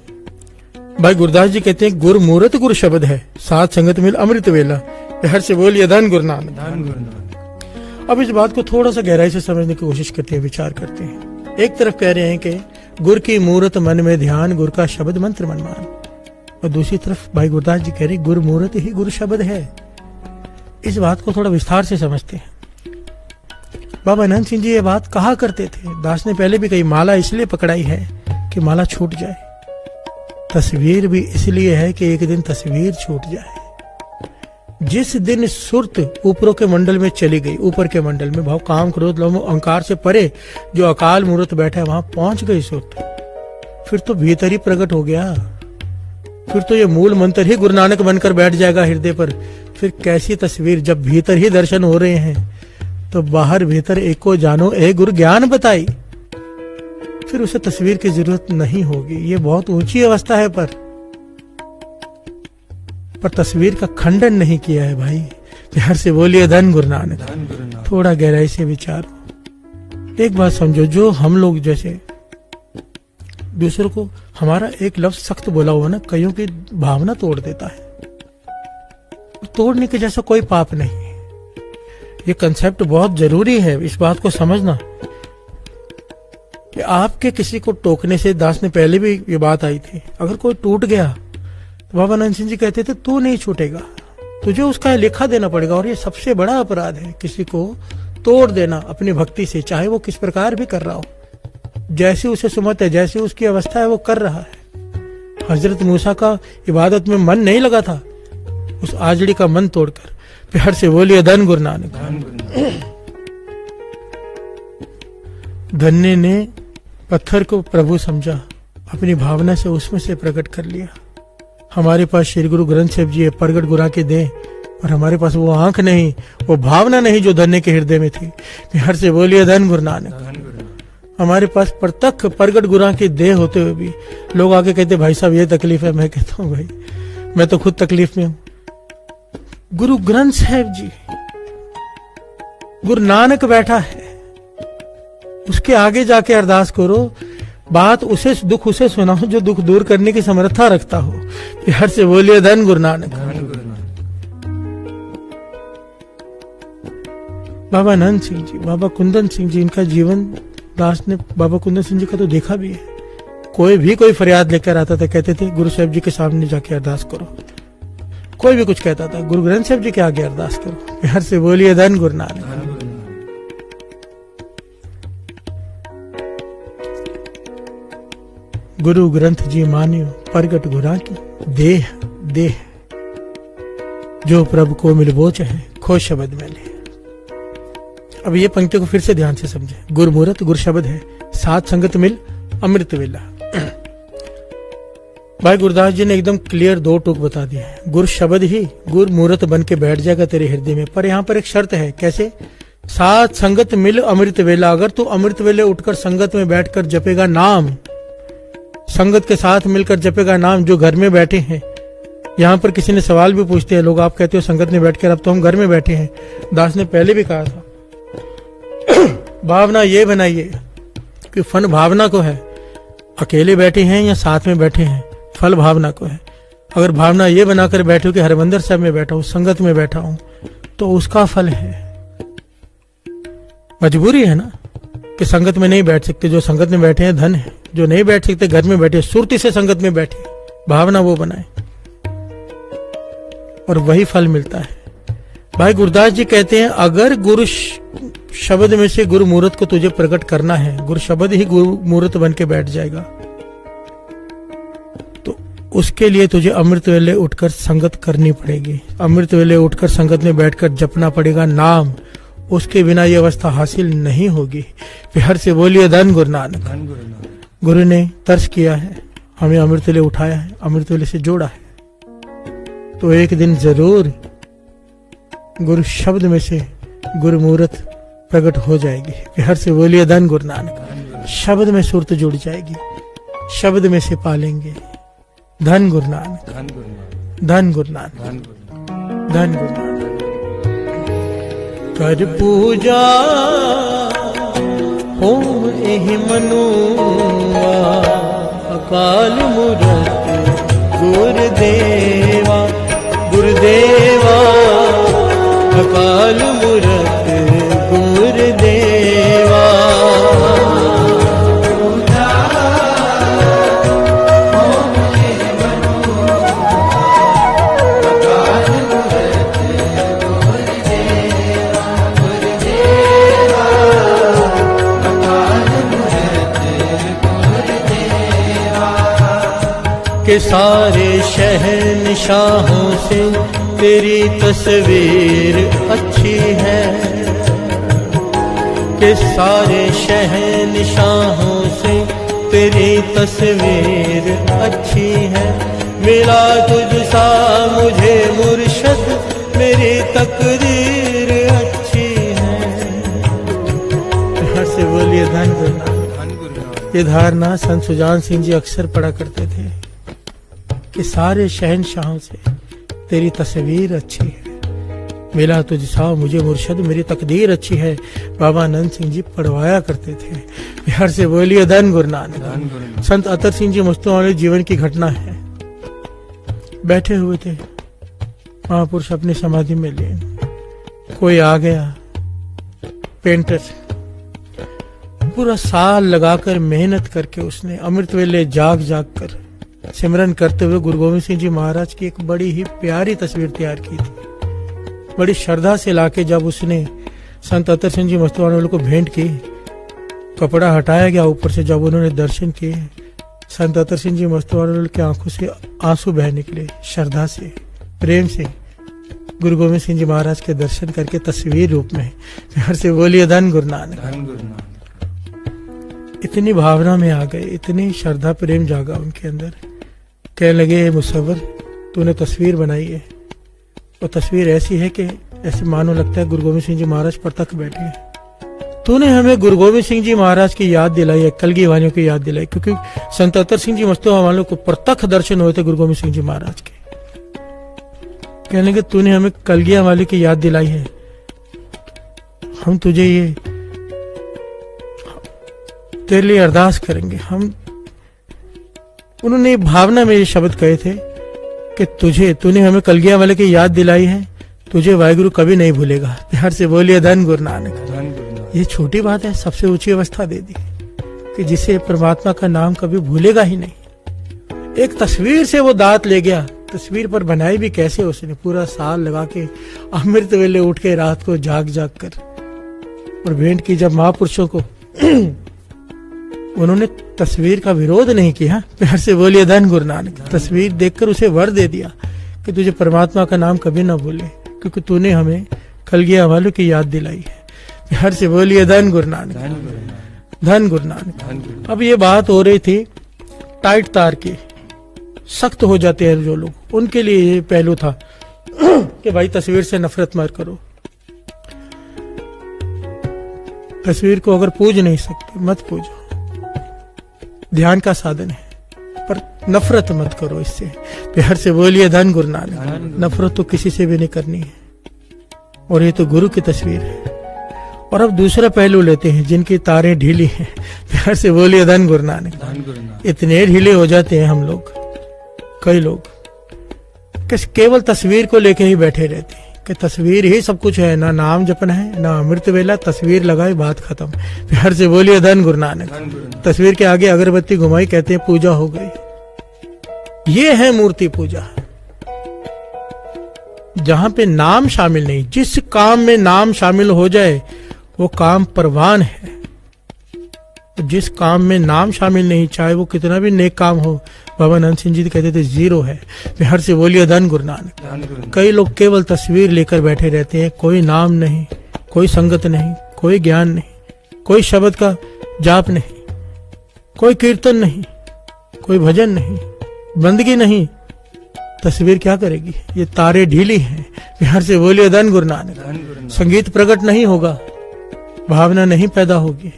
भाई गुरदास जी कहते हैं, गुर मूरत गुर शब्द है, साथ संगत मिल अमृत वेला। प्यार से बोलिए धन गुरु नानक। अब इस बात को थोड़ा सा गहराई से समझने की कोशिश करते हैं, विचार करते हैं। एक तरफ कह रहे हैं कि गुर की मूरत मन में ध्यान, गुर का शब्द मंत्र मन मान, और दूसरी तरफ भाई गुरदास जी कह रहे गुर मूरत ही गुरु शब्द है। इस बात को थोड़ा विस्तार से समझते हैं। बाबा नंद सिंह जी ये बात कहा करते थे। दास ने पहले भी कही, माला इसलिए पकड़ाई है कि माला छूट जाए, तस्वीर भी इसलिए है कि एक दिन तस्वीर छूट जाए। जिस दिन सुरत ऊपरों के मंडल में चली गई, ऊपर के मंडल में भाव काम क्रोध लोभ अहंकार से परे जो अकाल मूर्त बैठा है वहां पहुंच गई सुरत, फिर तो भीतर ही प्रकट हो गया। फिर तो ये मूल मंत्र ही गुरु नानक बनकर बैठ जाएगा हृदय पर। फिर कैसी तस्वीर, जब भीतर ही दर्शन हो रहे हैं तो बाहर भीतर एको जानो ए गुरु ज्ञान बताई। फिर उसे तस्वीर की जरूरत नहीं होगी। ये बहुत ऊंची अवस्था है, पर तस्वीर का खंडन नहीं किया है भाई। प्यार से बोलिए धन गुरु नानक। थोड़ा गहराई से विचारो। एक बात समझो, जो हम लोग जैसे दूसरों को हमारा एक लफ्ज सख्त बोला हुआ ना, कईयों की भावना तोड़ देता है। तोड़ने के जैसा कोई पाप नहीं। ये कंसेप्ट बहुत जरूरी है, इस बात को समझना कि आपके किसी को टोकने से, दास ने पहले भी ये बात आई थी, अगर कोई टूट गया तो बाबा नंद सिंह जी कहते थे तू नहीं छूटेगा, तुझे उसका लेखा देना पड़ेगा। और ये सबसे बड़ा अपराध है, किसी को तोड़ देना अपनी भक्ति से, चाहे वो किस प्रकार भी कर रहा हो। जैसी उसे सुमत है, जैसी उसकी अवस्था है वो कर रहा है। हजरत मूसा का इबादत में मन नहीं लगा था, उस आजड़ी का मन तोड़कर। प्यार से बोलिए धन गुरु नानक। धन्य ने पत्थर को प्रभु समझा, अपनी भावना से उसमें से प्रकट कर लिया। हमारे पास श्री गुरु ग्रंथ साहिब जी प्रगट गुरा के दे, और हमारे पास वो आंख नहीं, वो भावना नहीं जो धन्य के हृदय में थी। प्यार से बोलिए धन गुरु नानक। हमारे पास प्रत्यक्ष प्रगट गुरा की देह होते हुए भी लोग आके कहते भाई साहब ये तकलीफ है। मैं कहता हूँ भाई मैं तो खुद तकलीफ में हूं। गुरु ग्रंथ साहिब जी, गुरु नानक बैठा है, उसके आगे जाके अरदास करो। बात उसे, दुख उसे सुनाओ जो दुख दूर करने की समर्था रखता हो। प्यार से बोलिए धन गुरु नानक। बाबा नंद सिंह जी, बाबा कुंदन सिंह जी, इनका जीवन दास ने बाबा कुंदन सिंह जी का तो देखा भी है। कोई भी कोई फरियाद लेकर आता था, कहते थे गुरु साहिब जी के सामने जाके अरदास करो। कोई भी कुछ कहता था, गुरु ग्रंथ साहिब जी के आगे अरदास करो। प्यार से बोलिए धन गुरु नानक। गुरु ग्रंथ जी मानियो प्रगट गुरा की देह देह, जो प्रभु को मिलबोच है खो शब्द में ले। अब ये पंक्ति को फिर से ध्यान से समझे। गुरु मूरत गुरु शब्द है, साथ संगत मिल अमृत वेला। भाई गुरदास जी ने एकदम क्लियर दो टूक बता दिया है। गुरु शब्द ही गुरु मूरत बन के बैठ जाएगा तेरे हृदय में। पर यहाँ पर एक शर्त है, कैसे? साथ संगत मिल अमृत वेला। अगर तू अमृत वेले उठकर संगत में बैठकर जपेगा नाम, संगत के साथ मिलकर जपेगा नाम, जो घर में बैठे हैं। यहाँ पर किसी ने सवाल भी पूछते हैं लोग, आप कहते हो संगत में बैठकर, अब तो हम घर में बैठे हैं। दास ने पहले भी कहा था भावना ये बनाइए कि फन भावना को है, अकेले बैठे हैं या साथ में बैठे हैं, फल भावना को है। अगर भावना ये बनाकर बैठो कि हरमंदिर साहब में बैठा हूं, संगत में बैठा हूं, तो उसका फल है। मजबूरी है ना कि संगत में नहीं बैठ सकते। जो संगत में बैठे हैं धन है, जो नहीं बैठ सकते घर में बैठे, सुरती से संगत में बैठे, भावना वो बनाए और वही फल मिलता है। भाई गुरदास जी कहते हैं अगर गुरु शब्द में से गुरु मूर्त को तुझे प्रकट करना है, गुरु शब्द ही गुरु मूर्त बन के बैठ जाएगा, तो उसके लिए तुझे अमृत वेले उठकर संगत करनी पड़ेगी। अमृत वेले उठकर संगत में बैठकर जपना पड़ेगा नाम। उसके बिना ये अवस्था हासिल नहीं होगी। प्यार से बोलिए धन गुरु नानक। गुरु ने तर्स किया है, हमें अमृत वेले उठाया है, अमृत वेले से जोड़ा है, तो एक दिन जरूर गुरु शब्द में से गुरु मूर्त प्रकट हो जाएगी। प्यार से बोलिए धन गुरु नानक। शब्द में सुरत जुड़ जाएगी, शब्द में से पालेंगे। धन गुरु नानक, धन गुरु नानक, धन गुरु नानक। कर पूजा होम एहि मनुआ, अकाल मूरत गुरुदेवा, गुरुदेवा अकाल मूरत गुरुदेवा। के सारे शहनशाहों से तेरी तस्वीर अच्छी है कि सारे शहंशाहों से तेरी तस्वीर अच्छी है। मिला तुझसा मुझे मुर्शद मेरी तकदीर अच्छी है। यहाँ से बोलिए धन गुरु। ये धारणा संत सुजान सिंह जी अक्सर पढ़ा करते थे कि सारे शहंशाहों से तेरी तस्वीर अच्छी है। मिला तुझसा मुझे मुर्शद मेरी तकदीर अच्छी है। बाबा आनंद सिंह जी पढ़वाया करते थे। बिहार से बोलिए धन गुरु नानक। संत अतर सिंह जी मुस्तफा वाले जीवन की घटना है। बैठे हुए थे, महापुरुष अपनी समाधि में लिए। कोई आ गया, पेंटर, पूरा साल लगाकर मेहनत करके उसने अमृत वेले जाग जाग कर सिमरन करते हुए गुरु गोविंद सिंह जी महाराज की एक बड़ी ही प्यारी तस्वीर तैयार की थी। बड़ी श्रद्धा से लाके जब उसने संत अतर सिंह जी मुस्तफा वाले को भेंट की, कपड़ा हटाया गया ऊपर से, जब उन्होंने दर्शन किए, संत अतर सिंह जी मुस्तफा वाले की आंखों से आंसू बह निकले। श्रद्धा से, प्रेम से गुरु गोविंद सिंह जी महाराज के दर्शन करके तस्वीर रूप में। घर से बोलिए धन गुरु नानक। इतनी भावना में आ गए, इतनी श्रद्धा प्रेम जागा उनके अंदर। कहने लगे, मुसव्वर तूने तस्वीर बनाई है, वो तस्वीर ऐसी है कि ऐसे मानो लगता है गुरु गोविंद सिंह जी महाराज प्रत्यक्ष बैठे हैं। तूने हमें गुरु गोविंद सिंह जी महाराज की याद दिलाई है, कलगी वालियों की याद दिलाई, क्योंकि संत अतर सिंह जी मुस्तफा वालों को प्रत्यक्ष दर्शन हुए थे गुरु गोविंद सिंह जी महाराज के। कहने लगे, तूने हमें कलगिया वाले की याद दिलाई है, हम तुझे ये तेरे लिए अरदास करेंगे। हम उन्होंने भावना में ये शब्द कहे थे कि तूने हमें कलगिया वाले की याद दिलाई है, तुझे वाहिगुरु कभी नहीं भूलेगा। प्यार से बोलिए धन गुरु नानक। ये छोटी बात है, सबसे ऊंची अवस्था दे दी कि जिसे परमात्मा का नाम कभी भूलेगा ही नहीं। एक तस्वीर से वो दात ले गया। तस्वीर पर बनाई भी कैसे उसने, पूरा साल लगा के अमृत वेले उठ के रात को जाग जाग कर और भेंट की। जब महापुरुषों को उन्होंने तस्वीर का विरोध नहीं किया, प्यार से बोलिए धन गुरु नानक। तस्वीर देखकर उसे वर दे दिया कि तुझे परमात्मा का नाम कभी ना भूले, क्योंकि तूने हमें कलगिया वालों की याद दिलाई है। प्यार से बोलिए धन गुरु नानक। धन गुरु नानक। अब ये बात हो रही थी टाइट तार की, सख्त हो जाते हैं जो लोग, उनके लिए ये पहलू था कि भाई तस्वीर से नफरत मत करो। तस्वीर को अगर पूज नहीं सकते मत पूजो, ध्यान का साधन है, पर नफरत मत करो इससे। प्यार से बोलिए धन गुरु नानक। नफरत तो किसी से भी नहीं करनी है, और ये तो गुरु की तस्वीर है। और अब दूसरा पहलू लेते हैं, जिनकी तारें ढीली हैं। प्यार से बोलिए धन गुरु नानक। इतने ढीले हो जाते हैं हम लोग, कई लोग केवल तस्वीर को लेके ही बैठे रहते हैं कि तस्वीर ही सब कुछ है, ना नाम जपना है ना अमृत वेला, तस्वीर लगाई बात खत्म। प्यार से बोलिए धन गुरु नानक। तस्वीर के आगे अगरबत्ती घुमाई, कहते हैं पूजा हो गई। ये है मूर्ति पूजा, जहां पे नाम शामिल नहीं। जिस काम में नाम शामिल हो जाए वो काम परवान है। जिस काम में नाम शामिल नहीं, चाहे वो कितना भी नेक काम हो, बाबा आनंद सिंह जी कहते थे जीरो है। बिहार से बोलिए धन गुरु नानक। कई लोग केवल तस्वीर लेकर बैठे रहते हैं, कोई नाम नहीं, कोई संगत नहीं, कोई ज्ञान नहीं, कोई शब्द का जाप नहीं, कोई कीर्तन नहीं, कोई भजन नहीं, बंदगी नहीं। तस्वीर क्या करेगी? ये तारे ढीली हैं। बिहार से बोलिए धन गुरु नानक। संगीत प्रकट नहीं होगा, भावना नहीं पैदा होगी,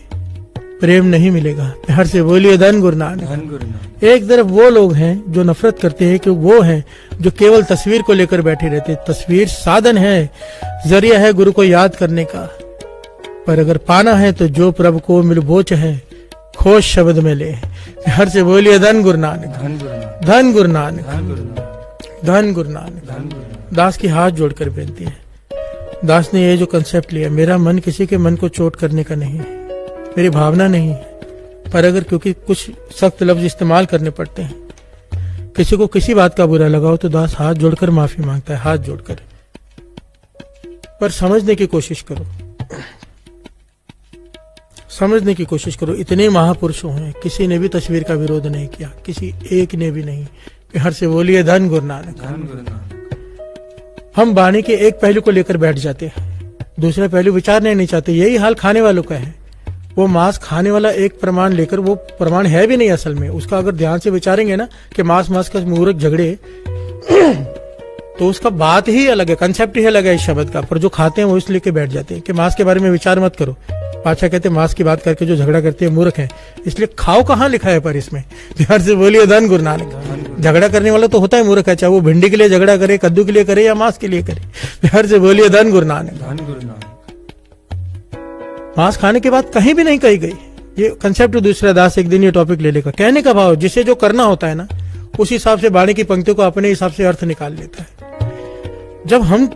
प्रेम नहीं मिलेगा। प्यार से बोलिए धन गुरु नानक। एक तरफ वो लोग हैं जो नफरत करते हैं कि वो हैं जो केवल तस्वीर को लेकर बैठे रहते। तस्वीर साधन है, जरिया है गुरु को याद करने का, पर अगर पाना है तो जो प्रभु को मिलबोच है खोज शब्द में ले। प्यार से बोलिए धन गुरु नानक। धन गुरु नानक। धन गुरु नानक। दास की हाथ जोड़कर बेनती है। दास ने ये जो कंसेप्ट लिया, मेरा मन किसी के मन को चोट करने का नहीं है, मेरी भावना नहीं है, पर अगर क्योंकि कुछ सख्त लफ्ज इस्तेमाल करने पड़ते हैं, किसी को किसी बात का बुरा लगाओ तो दास हाथ जोड़कर माफी मांगता है, हाथ जोड़कर। पर समझने की कोशिश करो, समझने की कोशिश करो। इतने महापुरुषों हैं, किसी ने भी तस्वीर का विरोध नहीं किया, किसी एक ने भी नहीं। प्यार से बोलिए धन गुरु नानक। हम वाणी के एक पहलू को लेकर बैठ जाते हैं, दूसरा पहलू विचारने नहीं चाहते। यही हाल खाने वालों का है। वो मांस खाने वाला एक प्रमाण लेकर, वो प्रमाण है भी नहीं असल में, उसका अगर ध्यान से विचारेंगे ना कि मांस का मूर्ख झगड़े तो उसका बात ही अलग है, कंसेप्ट ही अलग है इस शब्द का। पर जो खाते हैं वो इसलिए के बैठ जाते हैं कि मांस के बारे में विचार मत करो। पाछा कहते हैं मांस की बात करके जो झगड़ा करते हैं मूर्ख हैं, इसलिए खाओ कहाँ लिखा है पर इसमें। ध्यान से बोलिए धन गुरु नानक। झगड़ा करने वाला तो होता है मूर्ख है, चाहे वो भिंडी के लिए झगड़ा करे, कद्दू के लिए करे या मांस के लिए करे। ध्यान से बोलिए धन गुरु नानक। मांस खाने की बात कहीं भी नहीं कही गई। ये कंसेप्ट दूसरा दास एक दिन ये टॉपिक ले लेगा। कहने का भाव जिसे जो करना होता है ना, उस हिसाब से वाणी की पंक्तियों को अपने हिसाब से अर्थ निकाल लेता है। जब हम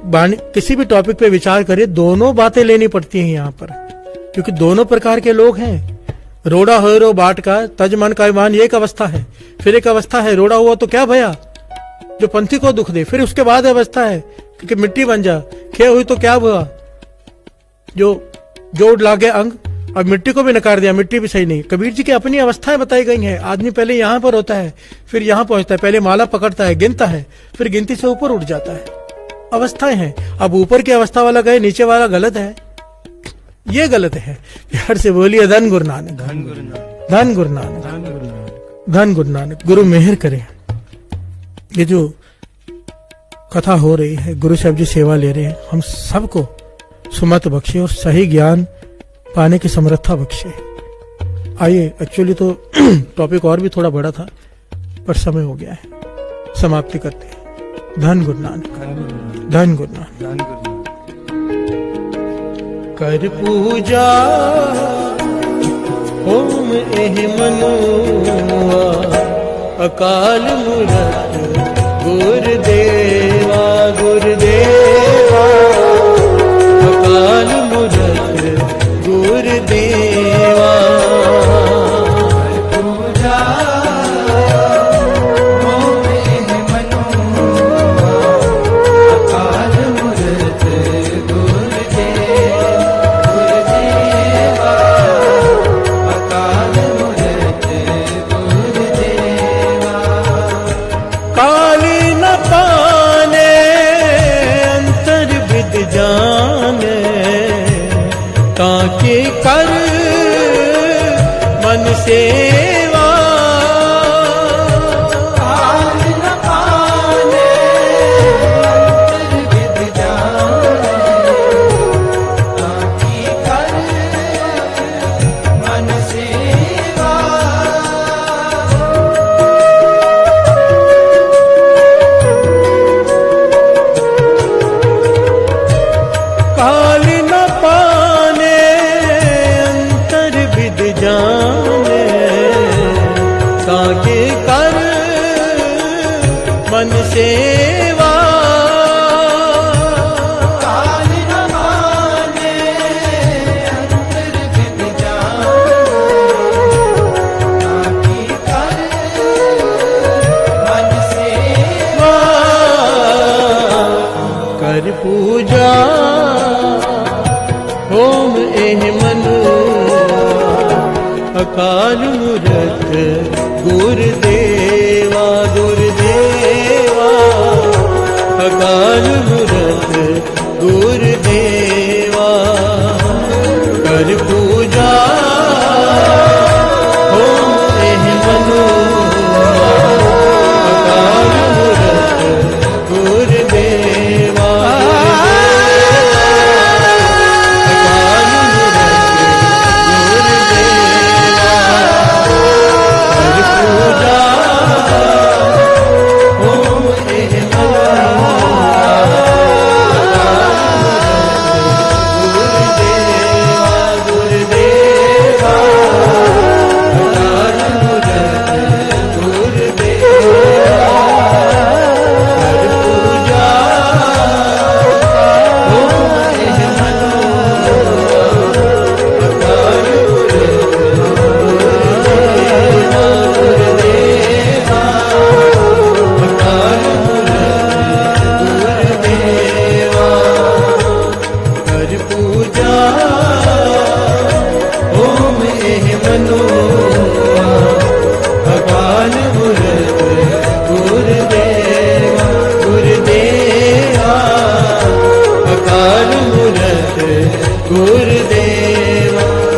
किसी भी टॉपिक पे विचार करें, दोनों बातें लेनी पड़ती हैं यहाँ पर, क्योंकि दोनों प्रकार के लोग हैं। रोड़ा हो रो बाट का तज मन का ईमान, ये एक अवस्था है। फिर एक अवस्था है रोड़ा हुआ तो क्या भया, जो पंथी को दुख दे। फिर उसके बाद अवस्था है क्योंकि मिट्टी बन जा, खे हुई तो क्या हुआ, जो जोड़ लागे अंग, और मिट्टी को भी नकार दिया, मिट्टी भी सही नहीं। कबीर जी की अपनी अवस्थाएं बताई गई हैं। आदमी पहले यहाँ पर होता है, फिर यहाँ पहुंचता है, पहले माला पकड़ता है, गिनता है, फिर गिनती से ऊपर उठ जाता है। अवस्थाएं हैं। अब ऊपर की अवस्था वाला गए, नीचे वाला गलत है, ये गलत है। प्यार से बोलिए धन गुरु नानक, धन गुरु नानक, धन गुरु नानक, धन गुरु नानक। गुरु मेहर करे। ये जो कथा हो रही है, गुरु साहब जी सेवा ले रहे हैं, हम सबको सुमत बख्शे और सही ज्ञान पाने की समर्था बख्शे। आइए, एक्चुअली तो टॉपिक और भी थोड़ा बड़ा था, पर समय हो गया है, समाप्ति करते हैं। धन गुरु नानक, धन गुरु नानक। कर पूजा होम एह मनुआ, अकाल मूरत गुरुदेवा, गुरुदेवा, अकाल मूरत गुरुदेवा। पूजा होम एह मनुआ, अकाल मूरत गुरुदेवा, गुरुदेवा, अकाल मूरत गुरुदेवा। काली न पाने अंतर विद जाने, ताके कर मन सेवा। काल न पाने अंतर विद जाने, ताके कर मन सेवा। काल न पाने अंतर विद जाने, ताके कर मन सेवा। काल न पाने अंतर विद जाने, ताके कर मन सेवा। कर पूजा होम एह मनुआ, अकाल मूरत गुरुदेवा, गुरुदेवा, अकाल मूरत गुरुदेवा। कर पूजा होम एह मनुआ, अकाल मूरत गुरुदेवा, गुरुदेवा, गुरुदेवा,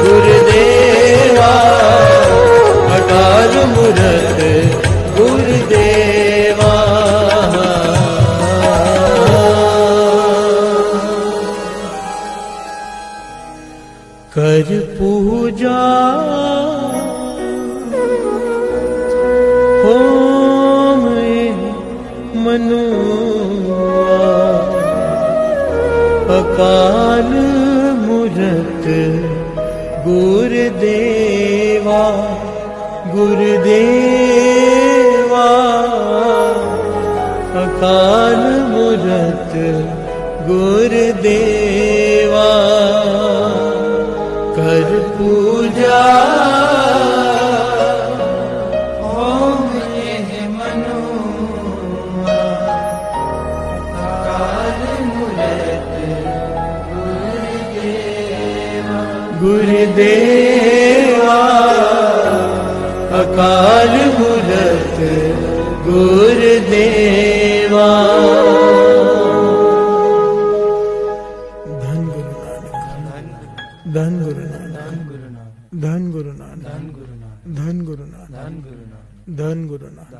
गुरुदेवा अकाल मूरत गुरुदेवा कर पूजा होम मनुआ अकाल मूरत गुरुदेवा गुरुदेवा अकाल मूरत गुरुदेवा कर पूजा होम मनुआ अकाल मूरत गुरुदेवा अकाल मूरत गुरुदेवा धन गुरु नानक धन गुरु नानक धन गुरु नानक धन गुरु नानक धन गुरु नानक धन गुरु नानक।